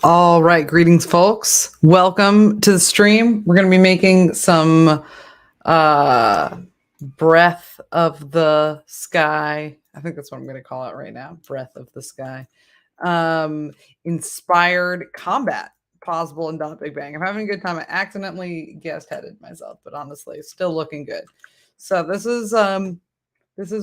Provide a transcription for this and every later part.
All right, greetings, folks. Welcome to the stream. We're going to be making some breath of the sky. I think that's what I'm going to call it right now. Breath of the sky. Inspired combat possible in Big Bang. I'm having a good time. I accidentally guest-headed myself, but honestly, still looking good. So this is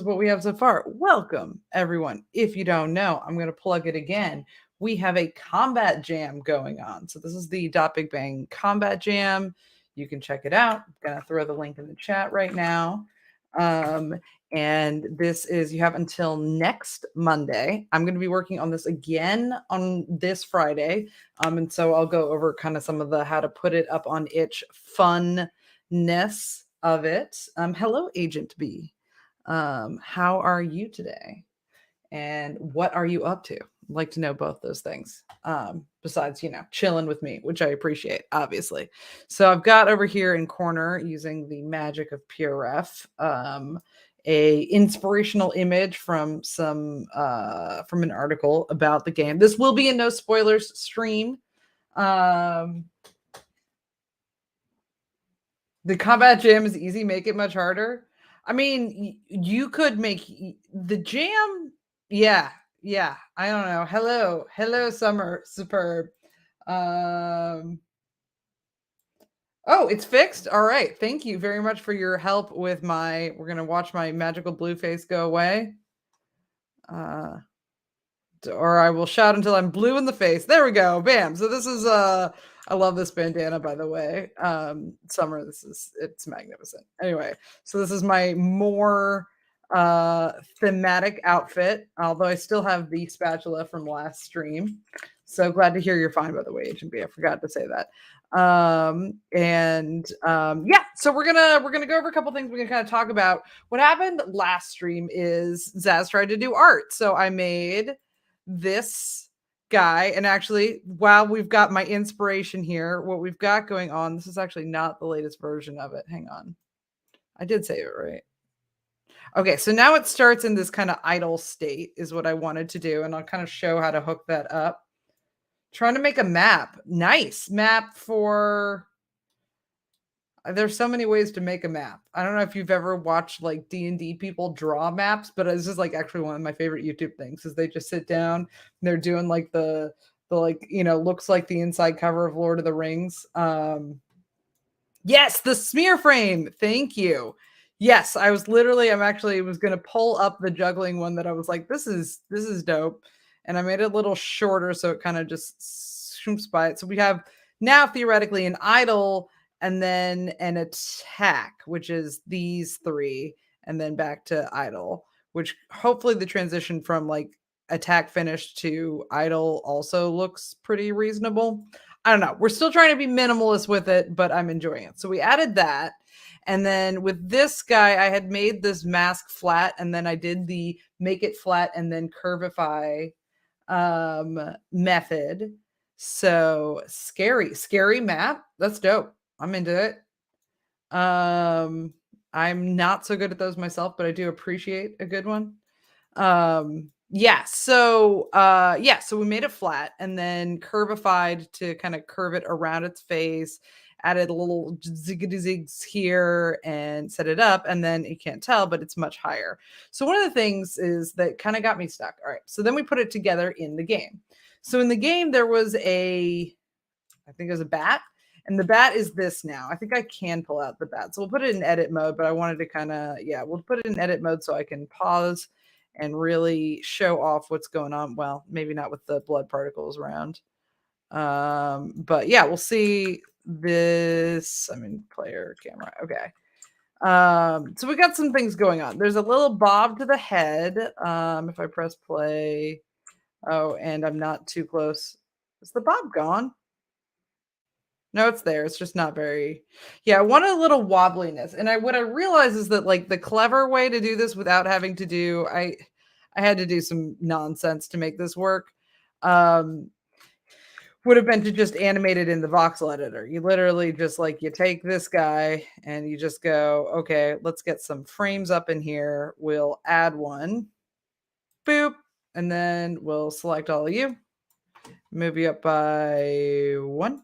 what we have so far. Welcome, everyone. If you don't know, I'm going to plug it again. We have a combat jam going on. So this is the Big Bang combat jam. You can check it out. I'm going to throw the link in the chat right now. And this is, you have until next Monday. I'm going to be working on this again on this Friday. And so I'll go over kind of some of the how to put it up on itch funness of it. Hello, Agent B. How are you today? And what are you up to? I'd like to know both those things. Besides, chilling with me, which I appreciate, obviously. So I've got over here in corner, using the magic of PureRef, a inspirational image from from an article about the game. This will be a no spoilers stream. The combat jam is easy, make it much harder. I mean, you could make the jam. Yeah. I don't know. Hello, Summer Superb. Oh, it's fixed. All right. Thank you very much for your help with my. We're gonna watch my magical blue face go away. Or I will shout until I'm blue in the face. There we go. Bam. So this is I love this bandana, by the way. Summer, it's magnificent. Anyway, so this is my more thematic outfit, although I still have the spatula from last stream. So glad to hear you're fine, by the way, Agent B. I forgot to say that. Yeah, so we're gonna go over a couple things. We're gonna kind of talk about what happened last stream. Is Zaz tried to do art, so I made this guy. And actually, while we've got my inspiration here, what we've got going on, this is actually not the latest version of it. Hang on. I did say it right. Okay, so now it starts in this kind of idle state is what I wanted to do. And I'll kind of show how to hook that up. Trying to make a map. Nice map for... There's so many ways to make a map. I don't know if you've ever watched like D&D people draw maps, but it's just like actually one of my favorite YouTube things is they just sit down and they're doing like the like, looks like the inside cover of Lord of the Rings. Yes, the smear frame. Thank you. Yes, I'm actually was going to pull up the juggling one that I was like, this is dope. And I made it a little shorter so it kind of just swoops by it. So we have now theoretically an idle and then an attack, which is these three, and then back to idle, which hopefully the transition from like attack finish to idle also looks pretty reasonable. I don't know. We're still trying to be minimalist with it, but I'm enjoying it. So we added that. And then with this guy, I had made this mask flat, and then I did the make it flat and then curvify method. So scary map. That's dope. I'm into it. I'm not so good at those myself, but I do appreciate a good one. So we made it flat and then curvified to kind of curve it around its face, added a little ziggity zigs here and set it up. And then you can't tell, but it's much higher. So one of the things is that kind of got me stuck. All right. So then we put it together in the game. So in the game, there was I think it was a bat. And the bat is this now. I think I can pull out the bat. So we'll put it in edit mode, but I wanted to kind of, we'll put it in edit mode so I can pause and really show off what's going on. Well, maybe not with the blood particles around. But yeah, we'll see this. I mean, player camera. Okay. So we got some things going on. There's a little bob to the head. If I press play. Oh, and I'm not too close. Is the bob gone? No, it's there. It's just not very. Yeah, I want a little wobbliness. And what I realize is that like the clever way to do this without having to do, I had to do some nonsense to make this work. Would have been to just animate it in the voxel editor. You literally just like you take this guy and you just go, okay, let's get some frames up in here. We'll add one. Boop. And then we'll select all of you. move you up by 1,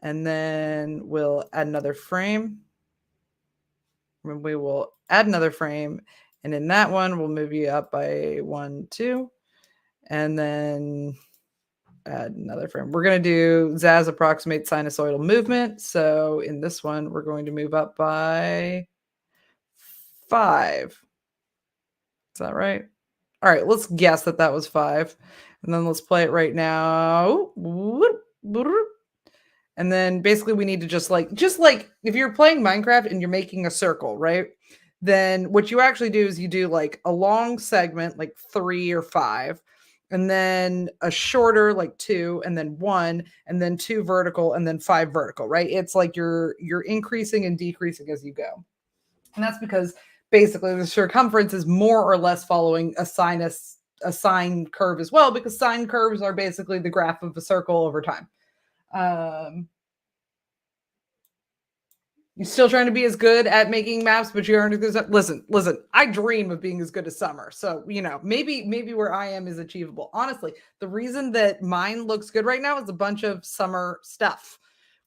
and then we'll add another frame. We will add another frame, and in that one, we'll move you up by 1, 2, and then add another frame. We're going to do Zaz approximate sinusoidal movement. So in this one, we're going to move up by 5. Is that right? All right, let's guess that that was 5. And then let's play it right now. And then basically we need to just like if you're playing Minecraft and you're making a circle, right? Then what you actually do is you do like a long segment, like 3 or 5, and then a shorter, like 2, and then 1, and then 2 vertical, and then 5 vertical, right? It's like you're increasing and decreasing as you go. And that's because basically the circumference is more or less following a sine curve as well, because sine curves are basically the graph of a circle over time. You're still trying to be as good at making maps, but you aren't as listen. I dream of being as good as Summer, so maybe where I am is achievable. Honestly, the reason that mine looks good right now is a bunch of Summer stuff.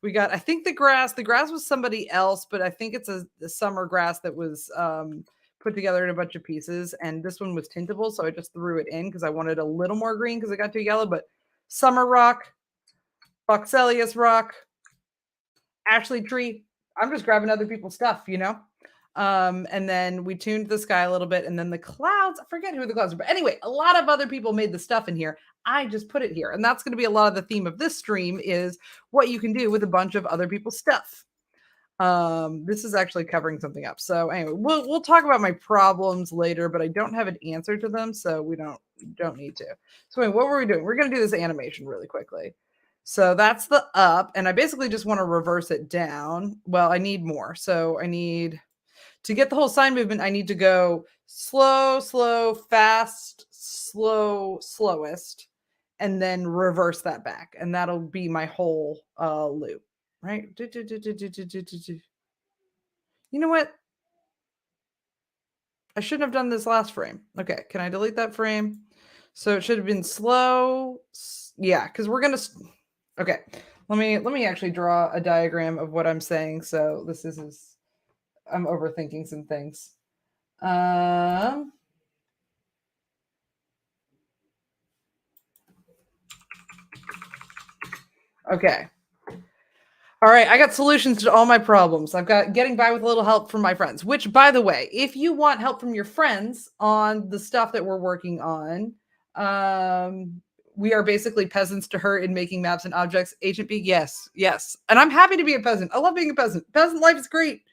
We got, I think the grass was somebody else, but I think it's a Summer grass that was put together in a bunch of pieces, and this one was tintable, so I just threw it in because I wanted a little more green because it got too yellow. But Summer rock, Boxelius rock, Ashley tree. I'm just grabbing other people's stuff, and then we tuned the sky a little bit, and then the clouds, I forget who the clouds are, but anyway, a lot of other people made the stuff in here. I just put it here, and that's going to be a lot of the theme of this stream is what you can do with a bunch of other people's stuff. This is actually covering something up. So anyway, we'll talk about my problems later, but I don't have an answer to them, so we don't need to. So anyway, what were we doing? We're going to do this animation really quickly. So that's the up, and I basically just want to reverse it down. Well, I need more. So I need to get the whole sine movement, I need to go slow, slow, fast, slow, slowest, and then reverse that back. And that'll be my whole loop, right? You know what? I shouldn't have done this last frame. Okay, can I delete that frame? So it should have been slow. Yeah, because we're gonna. Okay, let me actually draw a diagram of what I'm saying. So this is I'm overthinking some things. Okay. All right, I got solutions to all my problems. I've got getting by with a little help from my friends, which, by the way, if you want help from your friends on the stuff that we're working on, we are basically peasants to her in making maps and objects. Agent B, yes, yes. And I'm happy to be a peasant. I love being a peasant. Peasant life is great.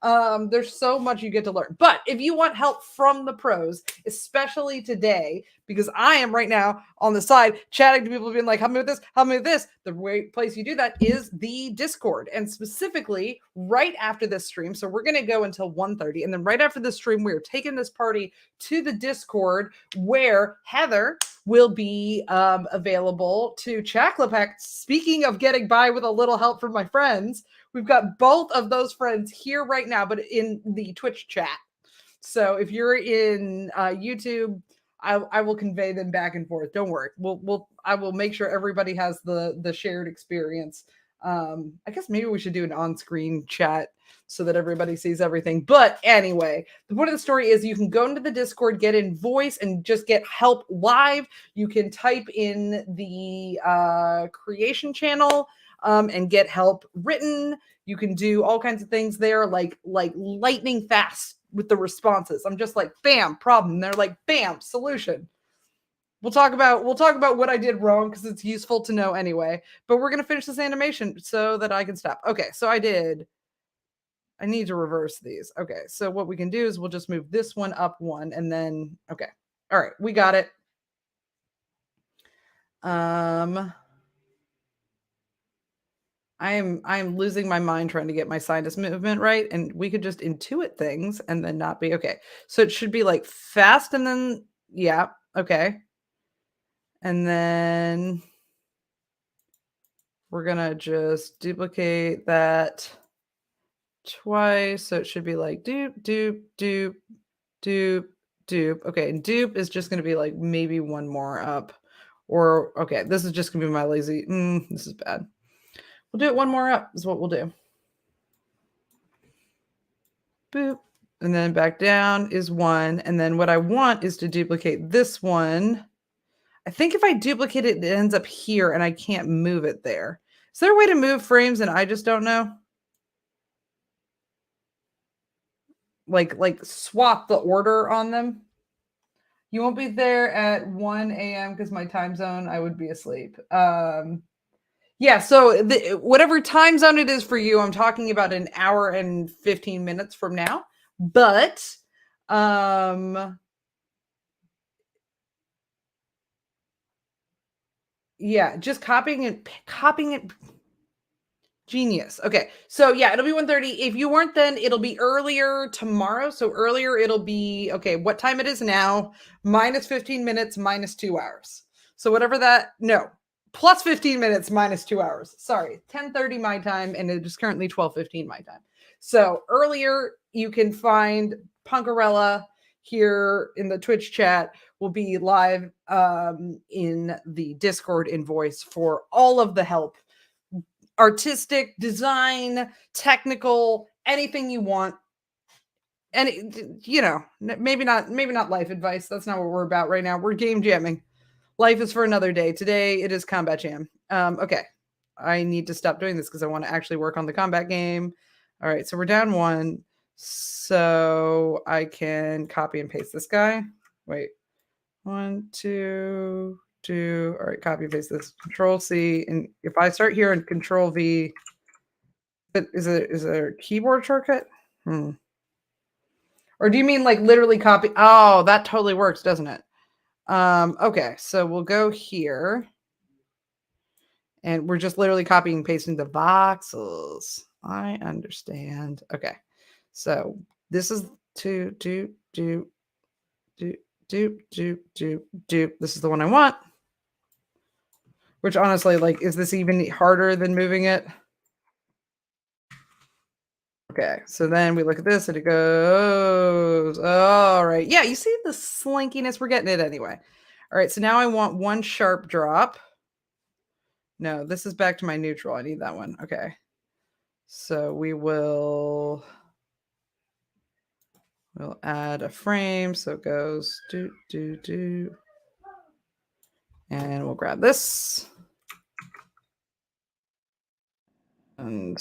There's so much you get to learn. But if you want help from the pros, especially today, because I am right now on the side chatting to people being like, help me with this, help me with this. The place you do that is the Discord. And specifically right after this stream. So we're going to go until 1:30. And then right after this stream, we're taking this party to the Discord where Heather will be available to Chaclapack. Speaking of getting by with a little help from my friends, we've got both of those friends here right now, but in the Twitch chat. So if you're in YouTube, I will convey them back and forth. Don't worry. I will make sure everybody has the shared experience. I guess maybe we should do an on-screen chat so that everybody sees everything. But anyway, the point of the story is you can go into the Discord, get in voice, and just get help live. You can type in the creation channel and get help written. You can do all kinds of things there, like lightning fast with the responses. I'm just like, bam, problem. They're like, bam, solution. We'll talk about what I did wrong because it's useful to know anyway. But we're gonna finish this animation so that I can stop. Okay, so I need to reverse these. Okay, so what we can do is we'll just move this one up 1 and then okay. All right, we got it. I'm losing my mind trying to get my sinus movement right, and we could just intuit things and then not be okay. So it should be like fast and then yeah, okay. And then we're gonna just duplicate that twice. So it should be like doop, doop, doop, doop, dupe. Okay, and dupe is just gonna be like maybe one more up Or, okay, this is just going to be my lazy. This is bad. We'll do it one more up is what we'll do. Boop. And then back down is 1. And then what I want is to duplicate this one. I think if I duplicate it, it ends up here and I can't move it there. Is there a way to move frames and I just don't know? Like swap the order on them? You won't be there at 1 a.m. because my time zone, I would be asleep. Yeah, so whatever time zone it is for you, I'm talking about an hour and 15 minutes from now. But yeah, just copying it. Genius. Okay. So yeah, it'll be 1:30. If you weren't then, it'll be earlier tomorrow. So earlier it'll be okay, what time it is now, minus 15 minutes, minus 2 hours. So whatever that, no, plus 15 minutes, minus 2 hours. Sorry, 10:30 my time, and it is currently 12:15 my time. So earlier you can find Punkarella here in the Twitch chat. Will be live in the Discord in voice for all of the help, artistic, design, technical, anything you want. And you know, maybe not life advice. That's not what we're about right now. We're game jamming. Life is for another day. Today it is combat jam. Okay. I need to stop doing this because I want to actually work on the combat game. All right, so we're down 1. So I can copy and paste this guy. Wait. 1, 2, 2. All right, copy paste this. Control C. And if I start here and Control V, is there a keyboard shortcut? Or do you mean like literally copy? Oh, that totally works, doesn't it? Okay, so we'll go here. And we're just literally copying and pasting the voxels. I understand. Okay. So this is to do. This is the one I want. Which honestly, like, is this even harder than moving it? Okay, so then we look at this and it goes, all right. Yeah, you see the slinkiness? We're getting it anyway. All right, so now I want 1 sharp drop. No, this is back to my neutral. I need that one. Okay. So we'll add a frame. So it goes and we'll grab this and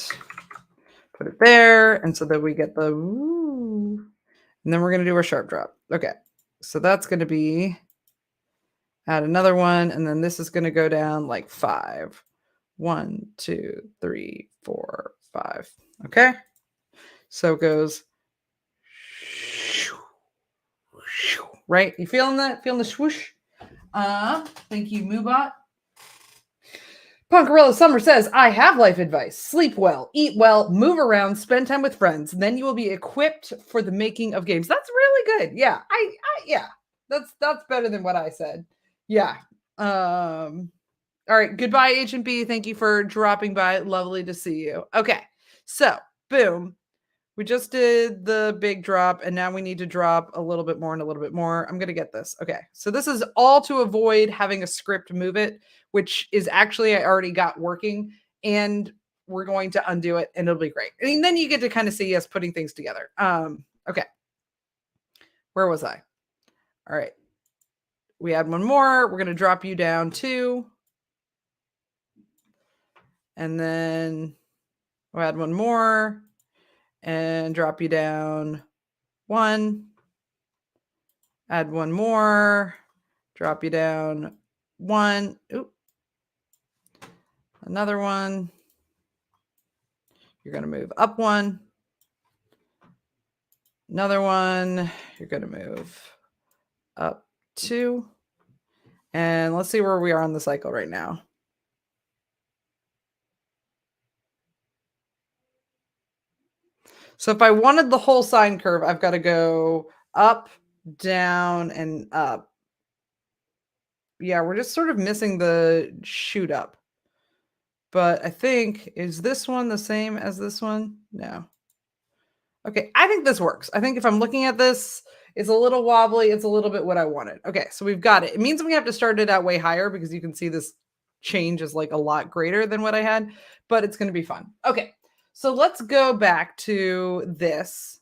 put it there. And so that we get the woo. And then we're going to do our sharp drop. Okay. So that's going to be add another one. And then this is going to go down like 5. 1, 2, 3, 4, 5. Okay. So it goes right. You feeling that? Feeling the swoosh? Thank you, Moobot. Punkarella Summer says, I have life advice. Sleep well, eat well, move around, spend time with friends. Then you will be equipped for the making of games. That's really good. Yeah. Yeah. That's better than what I said. Yeah. All right. Goodbye, Agent B. Thank you for dropping by. Lovely to see you. Okay. So, boom. We just did the big drop, and now we need to drop a little bit more and a little bit more. I'm going to get this. Okay. So this is all to avoid having a script move it, which is actually I already got working, and we're going to undo it, and it'll be great. And then you get to kind of see us putting things together. Okay. Where was I? All right. We add 1 more. We're going to drop you down 2. And then we'll add 1 more and drop you down 1. Add 1 more, drop you down 1. Oop. Another one. You're going to move up 1. Another one. You're going to move up 2. And let's see where we are on the cycle right now. So if I wanted the whole sine curve, I've got to go up, down, and up. Yeah, we're just sort of missing the shoot up. But I think, is this one the same as this one? No. Okay, I think this works. I think if I'm looking at this, It's a little wobbly. It's a little bit what I wanted. Okay, so we've got it. It means we have to start it out way higher because you can see this change is like a lot greater than what I had, but it's going to be fun. Okay, so let's go back to this.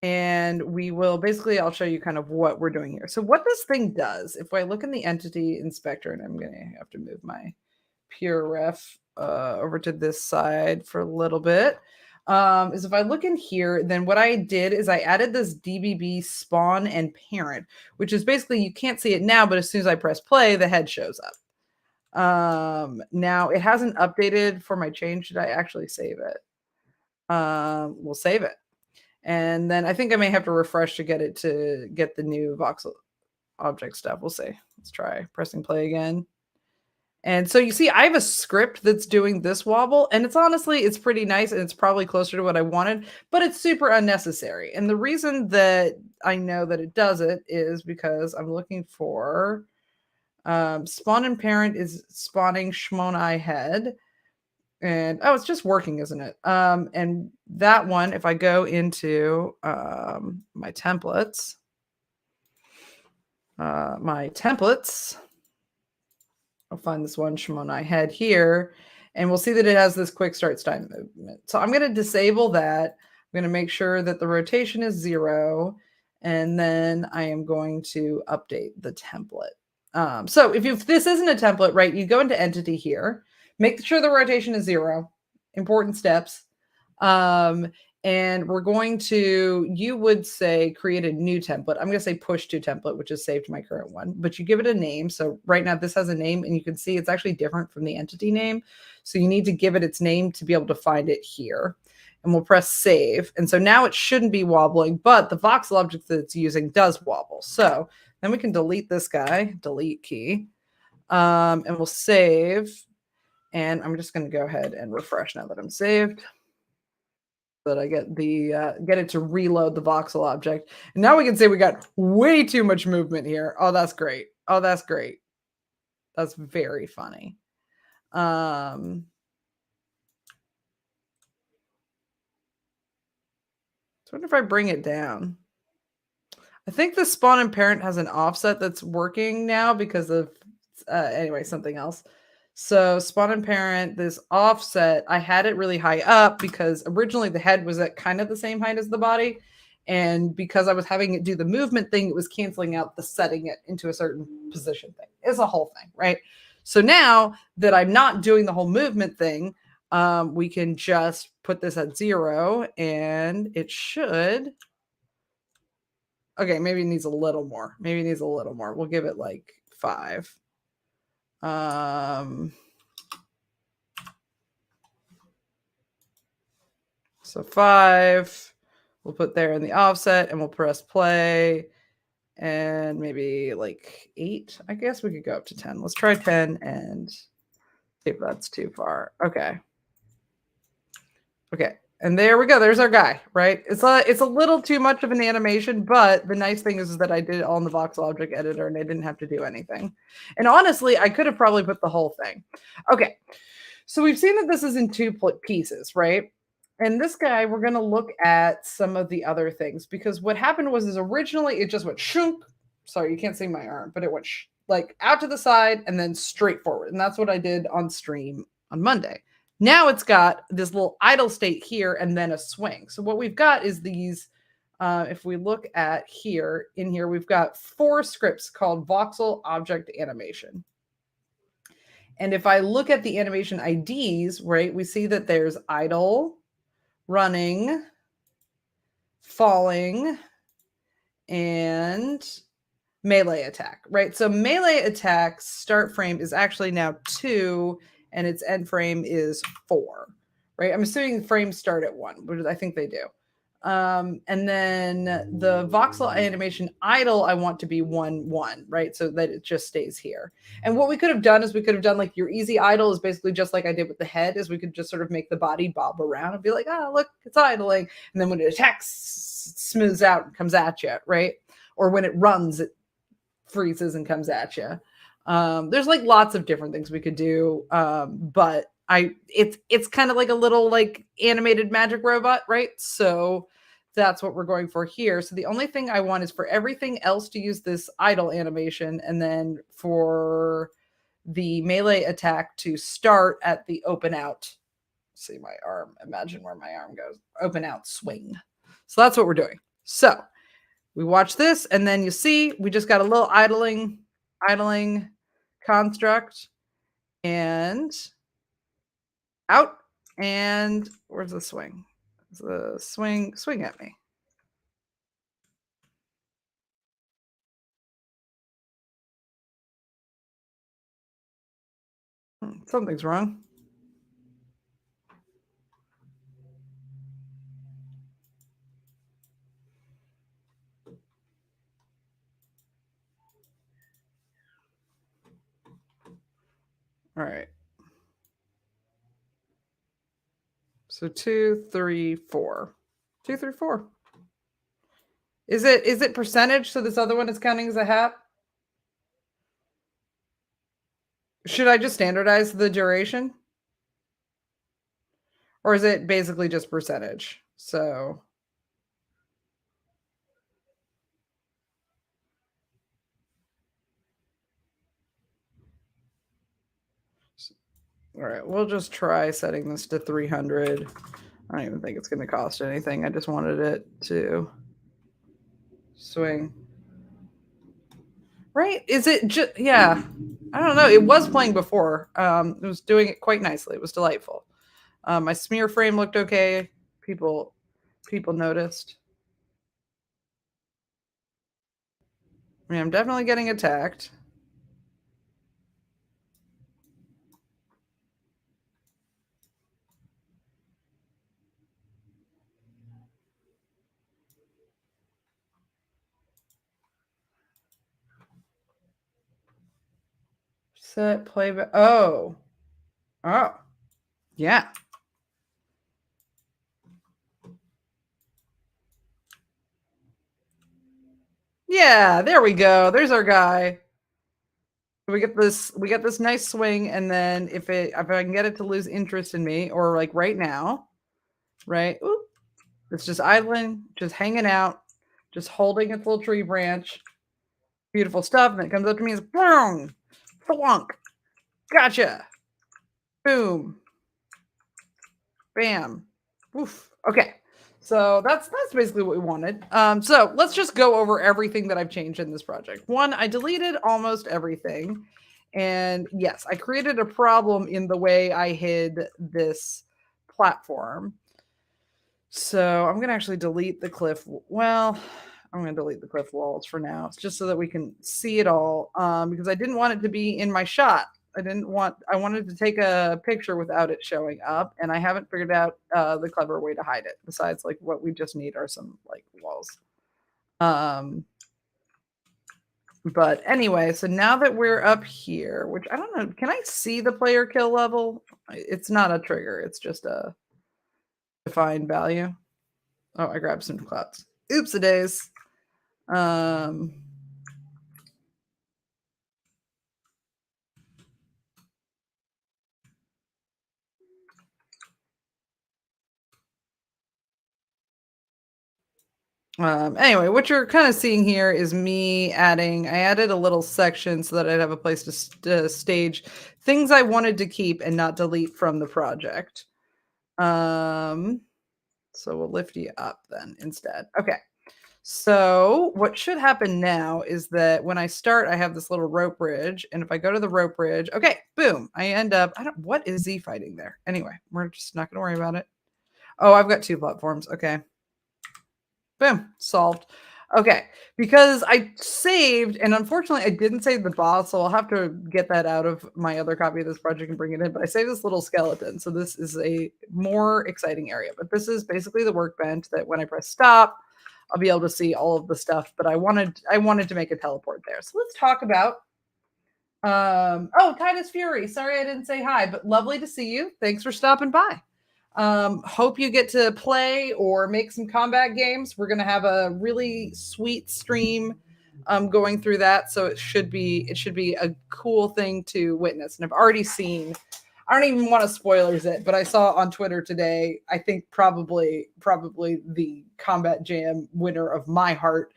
And we will basically, I'll show you kind of what we're doing here. So what this thing does, if I look in the entity inspector, and I'm going to have to move my pure ref over to this side for a little bit, is if I look in here, then what I did is I added this DBB spawn and parent, which is basically, you can't see it now, but as soon as I press play, the head shows up. Now it hasn't updated for my change. Should I actually save it? We'll save it. And then I think I may have to refresh to get it to get the new voxel object stuff. We'll see. Let's try pressing play again. And so you see, I have a script that's doing this wobble, and it's honestly, it's pretty nice, and it's probably closer to what I wanted, but it's super unnecessary. And the reason that I know that it does it is because I'm looking for spawn and parent is spawning Shmonai head. And it's just working, isn't it? And that one, if I go into my templates, I'll find this one Shmonai head here, and we'll see that it has this quick start time movement. So I'm going to disable that. I'm going to make sure that the rotation is 0, and then I am going to update the template. So if this isn't a template, right, you go into entity here, make sure the rotation is 0. Important steps. And we're going to, you would say, create a new template. I'm going to say push to template, which is saved to my current one, but you give it a name. So right now this has a name, and you can see it's actually different from the entity name. So you need to give it its name to be able to find it here. And we'll press save. And so now it shouldn't be wobbling, but the voxel object that it's using does wobble. So then we can delete this guy, delete key, and we'll save. And I'm just going to go ahead and refresh now that I'm saved. That I get the get it to reload the voxel object. And now we can say we got way too much movement here. Oh, that's great. Oh, that's great. That's very funny. I wonder if I bring it down. I think the spawn and parent has an offset that's working now because of anyway, something else. So spawn and parent, this offset, I had it really high up because originally the head was at kind of the same height as the body. And because I was having it do the movement thing, it was canceling out the setting it into a certain position thing. It's a whole thing, right? So now that I'm not doing the whole movement thing, we can just put this at 0 and it should. Okay, maybe it needs a little more. Maybe it needs a little more. We'll give it like 5. So 5, we'll put there in the offset, and we'll press play, and maybe like 8. I guess we could go up to 10. Let's try 10 and see if that's too far. Okay. Okay. And there we go. There's our guy, right? It's a little too much of an animation, but the nice thing is that I did it all in the voxel object editor and I didn't have to do anything. And honestly, I could have probably put the whole thing. Okay. So we've seen that this is in 2 pieces, right? And this guy, we're going to look at some of the other things because what happened was originally it just went shunk. Sorry, you can't see my arm, but it went like out to the side and then straight forward. And that's what I did on stream on Monday. Now it's got this little idle state here and then a swing. So what we've got is these, if we look at here, in here, we've got 4 scripts called voxel object animation. And if I look at the animation IDs, right, we see that there's idle, running, falling, and melee attack, right? So melee attack start frame is actually now 2 and its end frame is 4, right? I'm assuming frames start at 1, but I think they do. And then the voxel animation idle, I want to be 1, 1, right? So that it just stays here. And what we could have done is we could have done like your easy idle is basically just like I did with the head, is we could just sort of make the body bob around and be like, oh, look, it's idling. And then when it attacks, it smooths out and comes at you, right? Or when it runs, it freezes and comes at you. There's like lots of different things we could do. But it's kind of like a little like animated magic robot, right? So that's what we're going for here. So the only thing I want is for everything else to use this idle animation, and then for the melee attack to start at the open out. See my arm, imagine where my arm goes. Open out swing. So that's what we're doing. So we watch this, and then you see we just got a little idling construct, and out, and where's the swing? The swing at me. Something's wrong. All right. So 2, 3, 4. 2, 3, 4. Is it percentage? So this other one is counting as a hat? Should I just standardize the duration? Or is it basically just percentage? So all right, we'll just try setting this to 300. I don't even think it's going to cost anything. I just wanted it to swing. Right? Is it just, yeah. I don't know. It was playing before. It was doing it quite nicely. It was delightful. My smear frame looked okay. People noticed. I mean, I'm definitely getting attacked. Set playback. Oh. Yeah. Yeah, there we go. There's our guy. We get this nice swing, and then if I can get it to lose interest in me, or like right now, right? Oop, it's just idling, just hanging out, just holding its little tree branch. Beautiful stuff. And it comes up to me and boom, flunk. Gotcha. Boom. Bam. Oof. Okay. So that's basically what we wanted. So let's just go over everything that I've changed in this project. One, I deleted almost everything. And yes, I created a problem in the way I hid this platform. So I'm going to actually delete the cliff. Well, I'm going to delete the cliff walls for now, just so that we can see it all. Because I didn't want it to be in my shot. I wanted to take a picture without it showing up, and I haven't figured out the clever way to hide it. Besides, like, what we just need are some like walls. But anyway, so now that we're up here, which I don't know, can I see the player kill level? It's not a trigger, it's just a defined value. Oh, I grabbed some clouds. Oops-a-days. Anyway, what you're kind of seeing here is me I added a little section so that I'd have a place to stage things I wanted to keep and not delete from the project. So we'll lift you up then instead. Okay. So what should happen now is that when I start, I have this little rope bridge. And if I go to the rope bridge, okay, boom, I end up, what is Z fighting there? Anyway, we're just not going to worry about it. Oh, I've got 2 platforms. Okay. Boom, solved. Okay, because I saved, and unfortunately I didn't save the boss, so I'll have to get that out of my other copy of this project and bring it in, but I saved this little skeleton, so this is a more exciting area. But this is basically the workbench that when I press stop, I'll be able to see all of the stuff, but I wanted to make a teleport there. So let's talk about oh, Titus Fury. Sorry I didn't say hi, but lovely to see you. Thanks for stopping by. Hope you get to play or make some combat games. We're going to have a really sweet stream going through that, so it should be a cool thing to witness. And I've already seen I don't even want to spoilers it, but I saw on Twitter today, I think probably the Combat Jam winner of my heart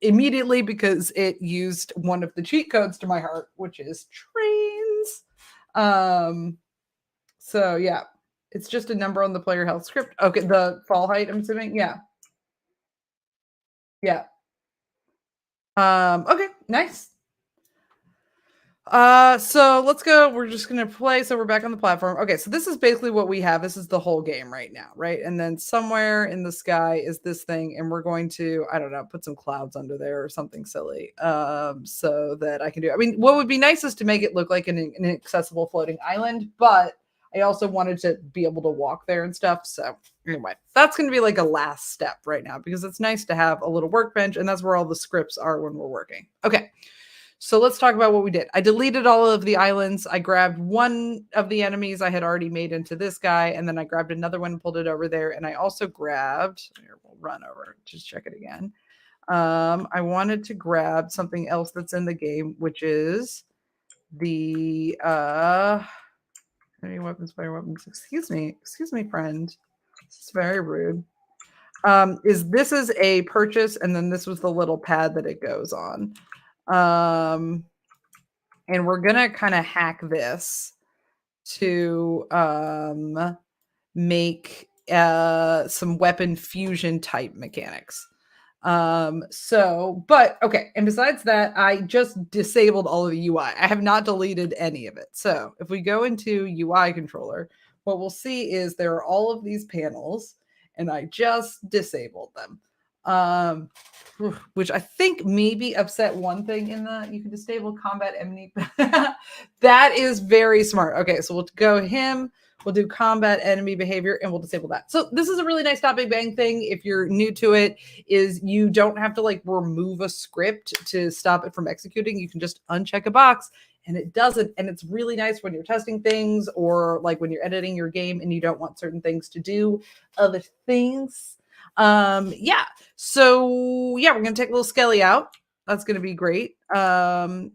immediately because it used one of the cheat codes to my heart, which is trains. So yeah, it's just a number on the player health script. Okay, the fall height, I'm assuming. Yeah. Yeah. Okay, nice. So let's go. We're just gonna play. So we're back on the platform. Okay, so this is basically what we have. This is the whole game right now, right? And then somewhere in the sky is this thing, and we're going to, I don't know, put some clouds under there or something silly. So that I can do. I mean, what would be nice is to make it look like an inaccessible floating island, but I also wanted to be able to walk there and stuff. So anyway, that's gonna be like a last step right now because it's nice to have a little workbench, and that's where all the scripts are when we're working. Okay. So let's talk about what we did. I deleted all of the islands. I grabbed one of the enemies I had already made into this guy, and then I grabbed another one and pulled it over there. And I also grabbed, here, we'll run over, just check it again. I wanted to grab something else that's in the game, which is the any weapons, fire weapons. Excuse me, friend. It's very rude. This is a purchase, and then this was the little pad that it goes on. And we're gonna kind of hack this to make some weapon fusion type mechanics. But okay, and besides that, I just disabled all of the UI. I have not deleted any of it. So if we go into UI controller, what we'll see is there are all of these panels, and I just disabled them. Which I think maybe upset one thing in the you can disable combat enemy. That is very smart. Okay, so we'll go him. We'll do combat enemy behavior and we'll disable that. So this is a really nice Not Big Bang thing. If you're new to it, is you don't have to like remove a script to stop it from executing. You can just uncheck a box and it does it. And it's really nice when you're testing things or like when you're editing your game and you don't want certain things to do other things. Yeah. So yeah, we're gonna take a little Skelly out. That's gonna be great. And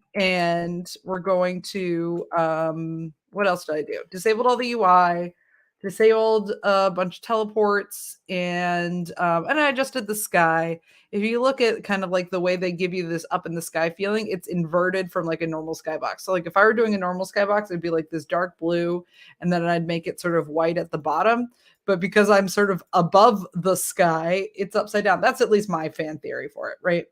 we're going to what else did I do? Disabled all the UI, disabled a bunch of teleports, and I adjusted the sky. If you look at kind of like the way they give you this up in the sky feeling, it's inverted from like a normal skybox. So like if I were doing a normal skybox, it'd be like this dark blue, and then I'd make it sort of white at the bottom. But because I'm sort of above the sky, it's upside down. That's at least my fan theory for it, right?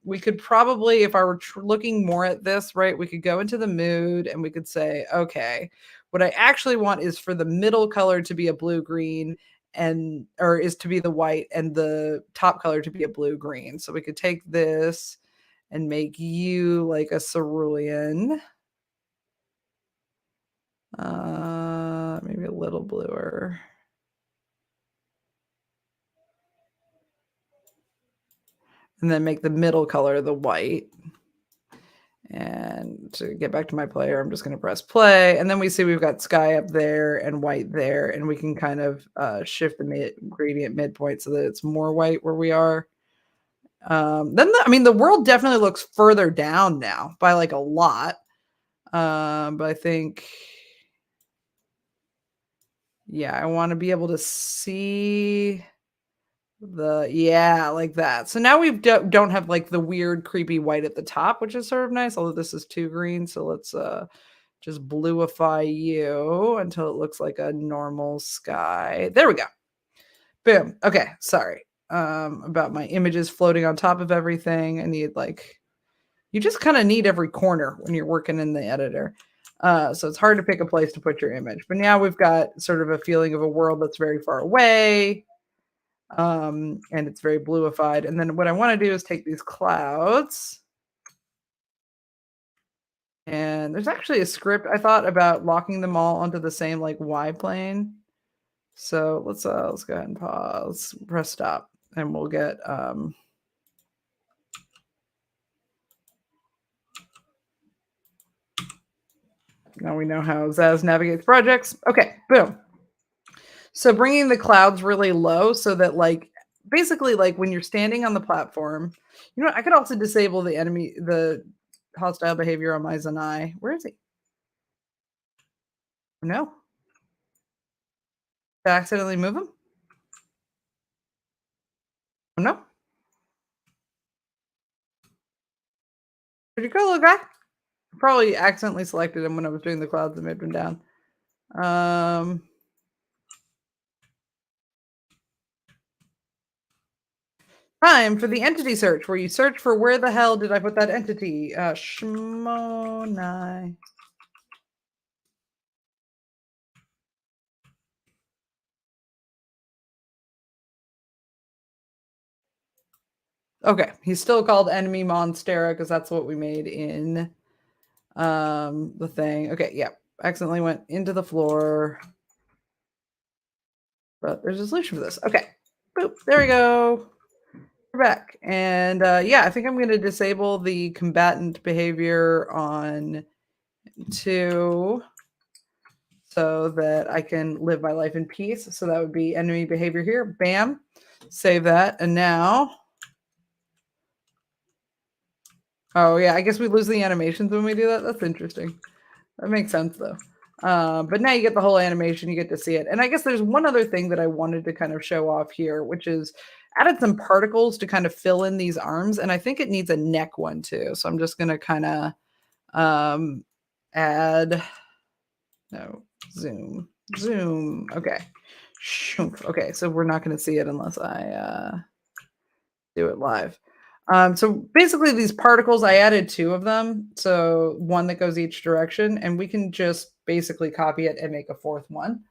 We could probably, if I were looking more at this, right, we could go into the mood and we could say, okay, what I actually want is for the middle color to be a blue green and or is to be the white and the top color to be a blue green. So we could take this and make you like a cerulean. Maybe a little bluer. And then make the middle color the white. And to get back to my player, I'm just going to press play. And then we see we've got sky up there and white there. And we can kind of shift the gradient midpoint so that it's more white where we are. The world definitely looks further down now by like a lot. But I think, yeah, I want to be able to see like that. So now we don't have like the weird creepy white at the top, which is sort of nice, although this is too green. So let's just bluify you until it looks like a normal sky. There we go. Boom. Okay, sorry about my images floating on top of everything. I need like, you just kind of need every corner when you're working in the editor. So it's hard to pick a place to put your image, but now we've got sort of a feeling of a world that's very far away. And it's very bluified. And then what I want to do is take these clouds. And there's actually a script I thought about locking them all onto the same like Y plane. So let's go ahead and pause, press stop, and we'll get now we know how Zaz navigates projects. Okay, boom. So bringing the clouds really low so that like basically like when you're standing on the platform, you know, I could also disable the hostile behavior on my Zanai. Where is he? No. Did I accidentally move him? Oh, no. Where'd you go, little guy? Probably accidentally selected him when I was doing the clouds and moved him down. Time for the entity search, where you search for where the hell did I put that entity? Shmonai. Okay, he's still called enemy monstera because that's what we made in the thing. Okay, yeah, accidentally went into the floor, but there's a solution for this. Okay, boop, there we go. We're back, and yeah, I think I'm going to disable the combatant behavior on 2 so that I can live my life in peace. So that would be enemy behavior here. Bam, save that, and now. Oh yeah, I guess we lose the animations when we do that. That's interesting. That makes sense though. But now you get the whole animation, you get to see it. And I guess there's one other thing that I wanted to kind of show off here, which is added some particles to kind of fill in these arms. And I think it needs a neck one too. So I'm just going to kind of add, no, zoom. Okay. Okay, so we're not going to see it unless I do it live. So basically these particles, I added 2 of them. So one that goes each direction, and we can just basically copy it and make a 4th one.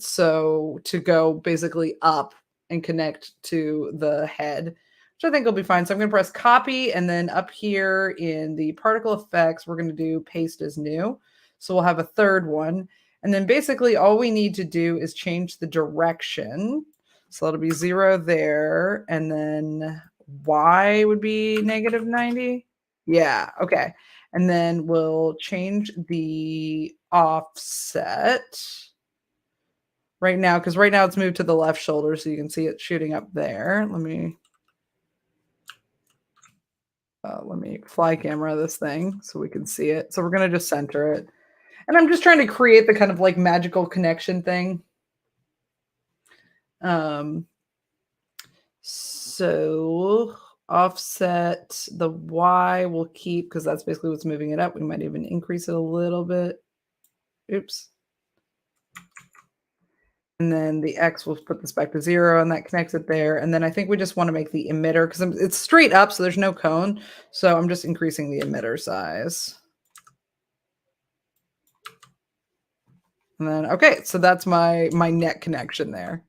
So to go basically up and connect to the head, which I think will be fine. So I'm going to press copy, and then up here in the particle effects, we're going to do paste as new. So we'll have a 3rd one. And then basically all we need to do is change the direction. So it'll be 0 there, and then Y would be -90. Yeah, okay. And then we'll change the offset right now, because right now it's moved to the left shoulder, so you can see it shooting up there. Let me fly camera this thing so we can see it. So we're going to just center it. And I'm just trying to create the kind of like magical connection thing. So offset the Y we'll keep because that's basically what's moving it up. We might even increase it a little bit. Oops. And then the X, we'll put this back to 0, and that connects it there. And then I think we just want to make the emitter, because it's straight up, so there's no cone. So I'm just increasing the emitter size. And then, okay, so that's my net connection there.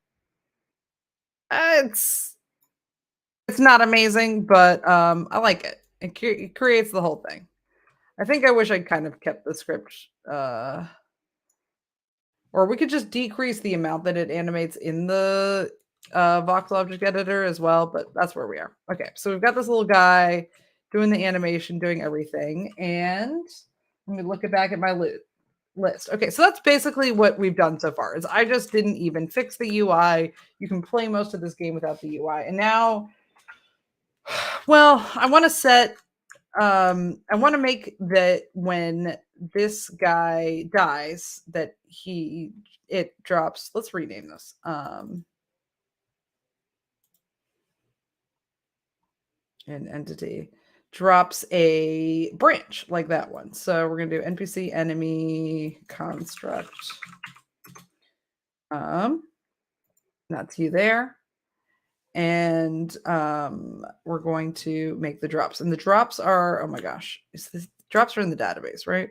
It's not amazing, but I like it. It creates the whole thing. I think I wish I'd kind of kept the script, or we could just decrease the amount that it animates in the voxel object editor as well, but that's where we are. Okay, so we've got this little guy doing the animation, doing everything, and let me look back at my list. Okay, so that's basically what we've done so far. Is I just didn't even fix the UI. You can play most of this game without the UI, and now, well, I want to set. I want to make that when this guy dies, that it drops. Let's rename this. An entity drops a branch like that one. So we're going to do NPC enemy construct. That's you there. And we're going to make the drops. And the drops are, oh my gosh, drops are in the database, right?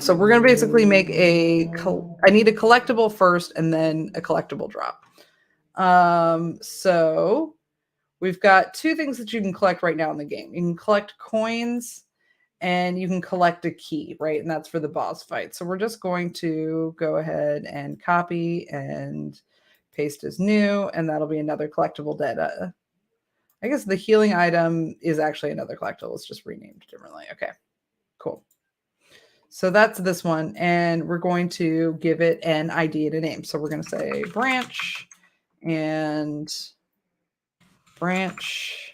So we're going to basically make I need a collectible first and then a collectible drop. So we've got 2 things that you can collect right now in the game. You can collect coins and you can collect a key, right? And that's for the boss fight. So we're just going to go ahead and copy and paste as new, and that'll be another collectible data. I guess the healing item is actually another collectible. It's just renamed differently. Okay, cool. So that's this one, and we're going to give it an ID and a name. So we're going to say branch, and branch.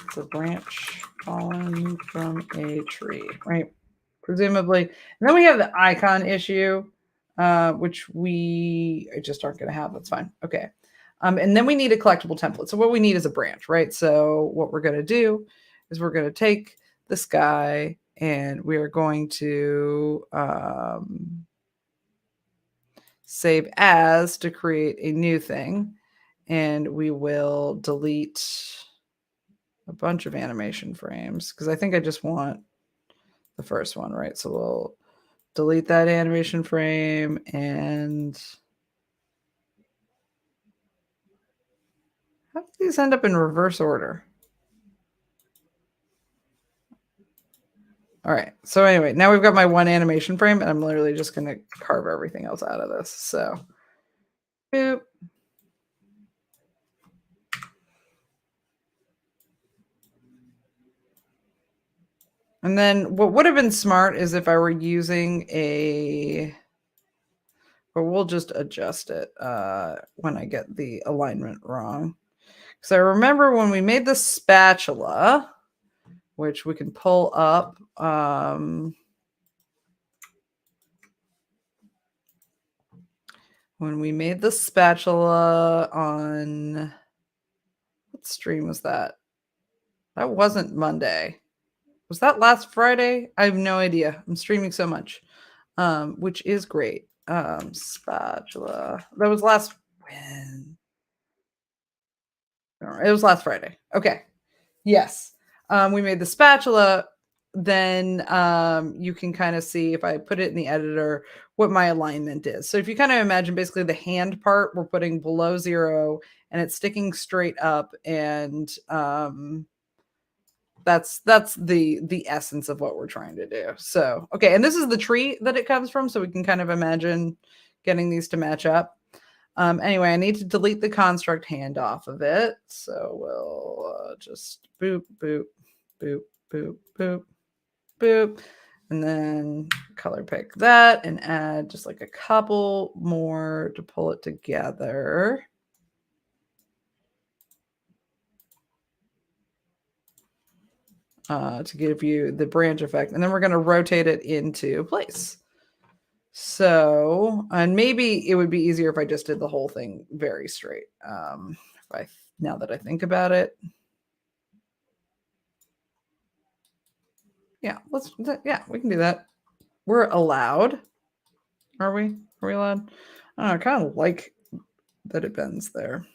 It's a branch fallen from a tree, right? Presumably. And then we have the icon issue, which we just aren't going to have. That's fine. Okay. And then we need a collectible template. So what we need is a branch, right? So what we're going to do is we're going to take this guy and we are going to save as to create a new thing. And we will delete a bunch of animation frames because I think I just want the first one, right? So we'll delete that animation frame and how do these end up in reverse order? All right. So anyway, now we've got my one animation frame and I'm literally just going to carve everything else out of this. So boop. And then what would have been smart is if I were using but we'll just adjust it when I get the alignment wrong. Because I remember when we made the spatula, which we can pull up. When we made the spatula on, what stream was that? That wasn't Monday. Was that last Friday? I have no idea. I'm streaming so much, which is great. Spatula. That was last when? It was last Friday. Okay. Yes. We made the spatula. Then you can kind of see if I put it in the editor what my alignment is. So if you kind of imagine basically the hand part we're putting below 0 and it's sticking straight up, and that's the essence of what we're trying to do. So okay, and this is the tree that it comes from, so we can kind of imagine getting these to match up. Anyway, I need to delete the construct hand off of it. So we'll just boop, boop, boop, boop, boop, boop. And then color pick that and add just like a couple more to pull it together. To give you the branch effect. And then we're going to rotate it into place. So, and maybe it would be easier if I just did the whole thing very straight. Now that I think about it. Yeah, we can do that. We're allowed. Are we? Are we allowed? I don't know, I kind of like that it bends there.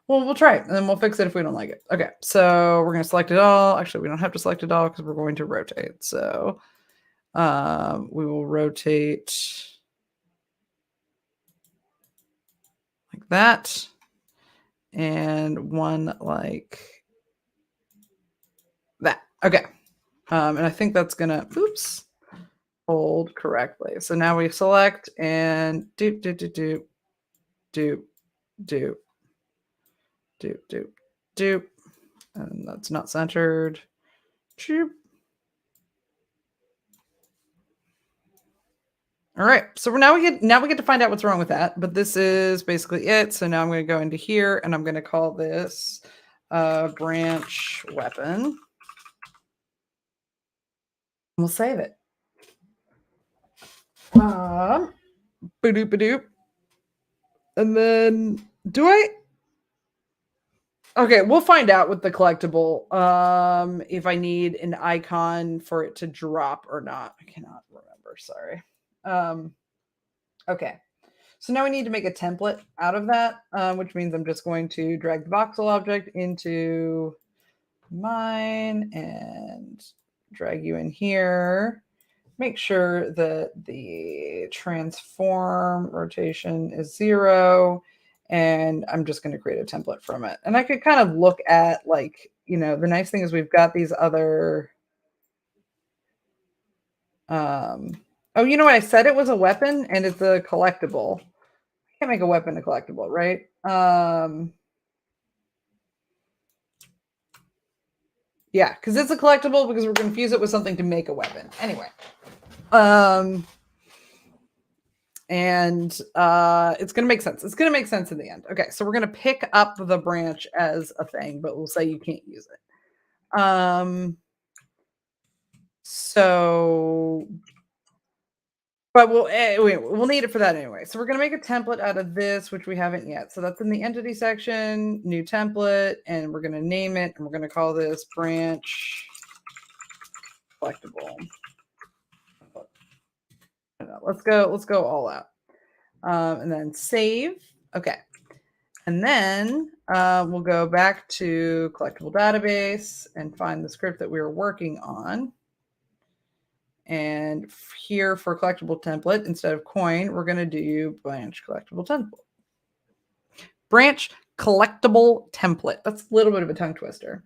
Well, we'll try it and then we'll fix it if we don't like it. Okay, so we're going to select it all. Actually, we don't have to select it all because we're going to rotate. So we will rotate like that. And one like that. Okay. And I think that's going to, oops, hold correctly. So now we select and doop, doop, doop, doop, doop, doop, doop, doop, doop. And that's not centered. Doop. All right. So now we get to find out what's wrong with that. But this is basically it. So now I'm going to go into here and I'm going to call this branch weapon. We'll save it. Ba-doop, ba-doop. And then do I? Okay, we'll find out with the collectible if I need an icon for it to drop or not. I cannot remember, sorry. Okay, so now we need to make a template out of that, which means I'm just going to drag the voxel object into mine and drag you in here. Make sure that the transform rotation is 0. And I'm just going to create a template from it. And I could kind of look at, like, the nice thing is we've got these other. Oh, you know what? I said it was a weapon and it's a collectible. I can't make a weapon a collectible, right? Yeah, because it's a collectible because we're going to fuse it with something to make a weapon. Anyway. And it's going to make sense. It's going to make sense in the end. Okay, so we're going to pick up the branch as a thing, but we'll say you can't use it. So, but we'll need it for that anyway. So we're going to make a template out of this, which we haven't yet. So that's in the entity section, new template, and we're going to name it, and we're going to call this branch collectible. Let's go all out. And then save. Okay. And then we'll go back to collectible database and find the script that we were working on. And here for collectible template, instead of coin, we're going to do branch collectible template. Branch collectible template. That's a little bit of a tongue twister.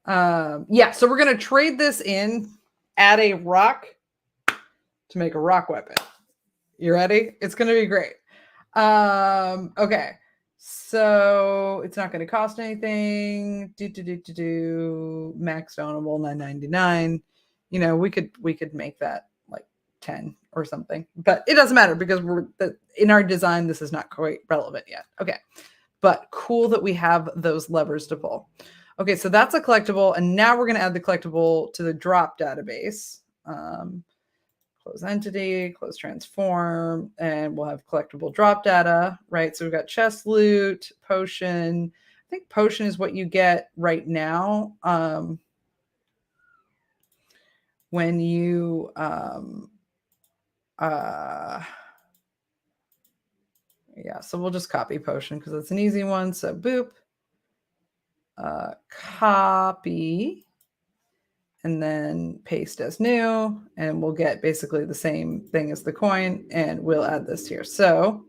Yeah, so we're going to trade this in, add a rock to make a rock weapon. You ready? It's going to be great. Okay. So it's not going to cost anything. Max ownable $9.99. You know, we could make that like 10 or something, but it doesn't matter because in our design, this is not quite relevant yet. Okay. But cool that we have those levers to pull. Okay. So that's a collectible. And now we're going to add the collectible to the drop database. Close entity, close transform, and we'll have collectible drop data, right? So we've got chest loot, potion. I think potion is what you get right now when you yeah, so we'll just copy potion because it's an easy one. So boop, copy, and then paste as new, and we'll get basically the same thing as the coin, and we'll add this here. So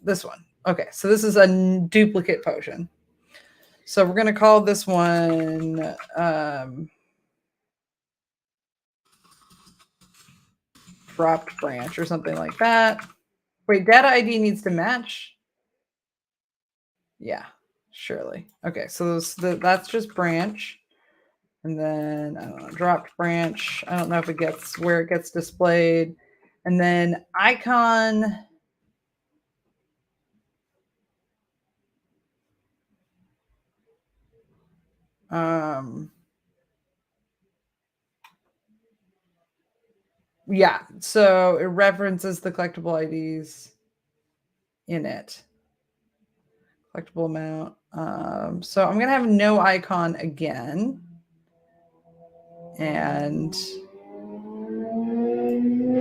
this one. Okay, so this is a duplicate potion. So we're going to call this one dropped branch or something like that. Wait, data ID needs to match? Yeah, surely. Okay, so that's just branch. And then, I don't know, dropped branch. I don't know if it gets where it gets displayed. And then icon. Yeah, so it references the collectible IDs in it. Collectible amount. So I'm going to have no icon again. And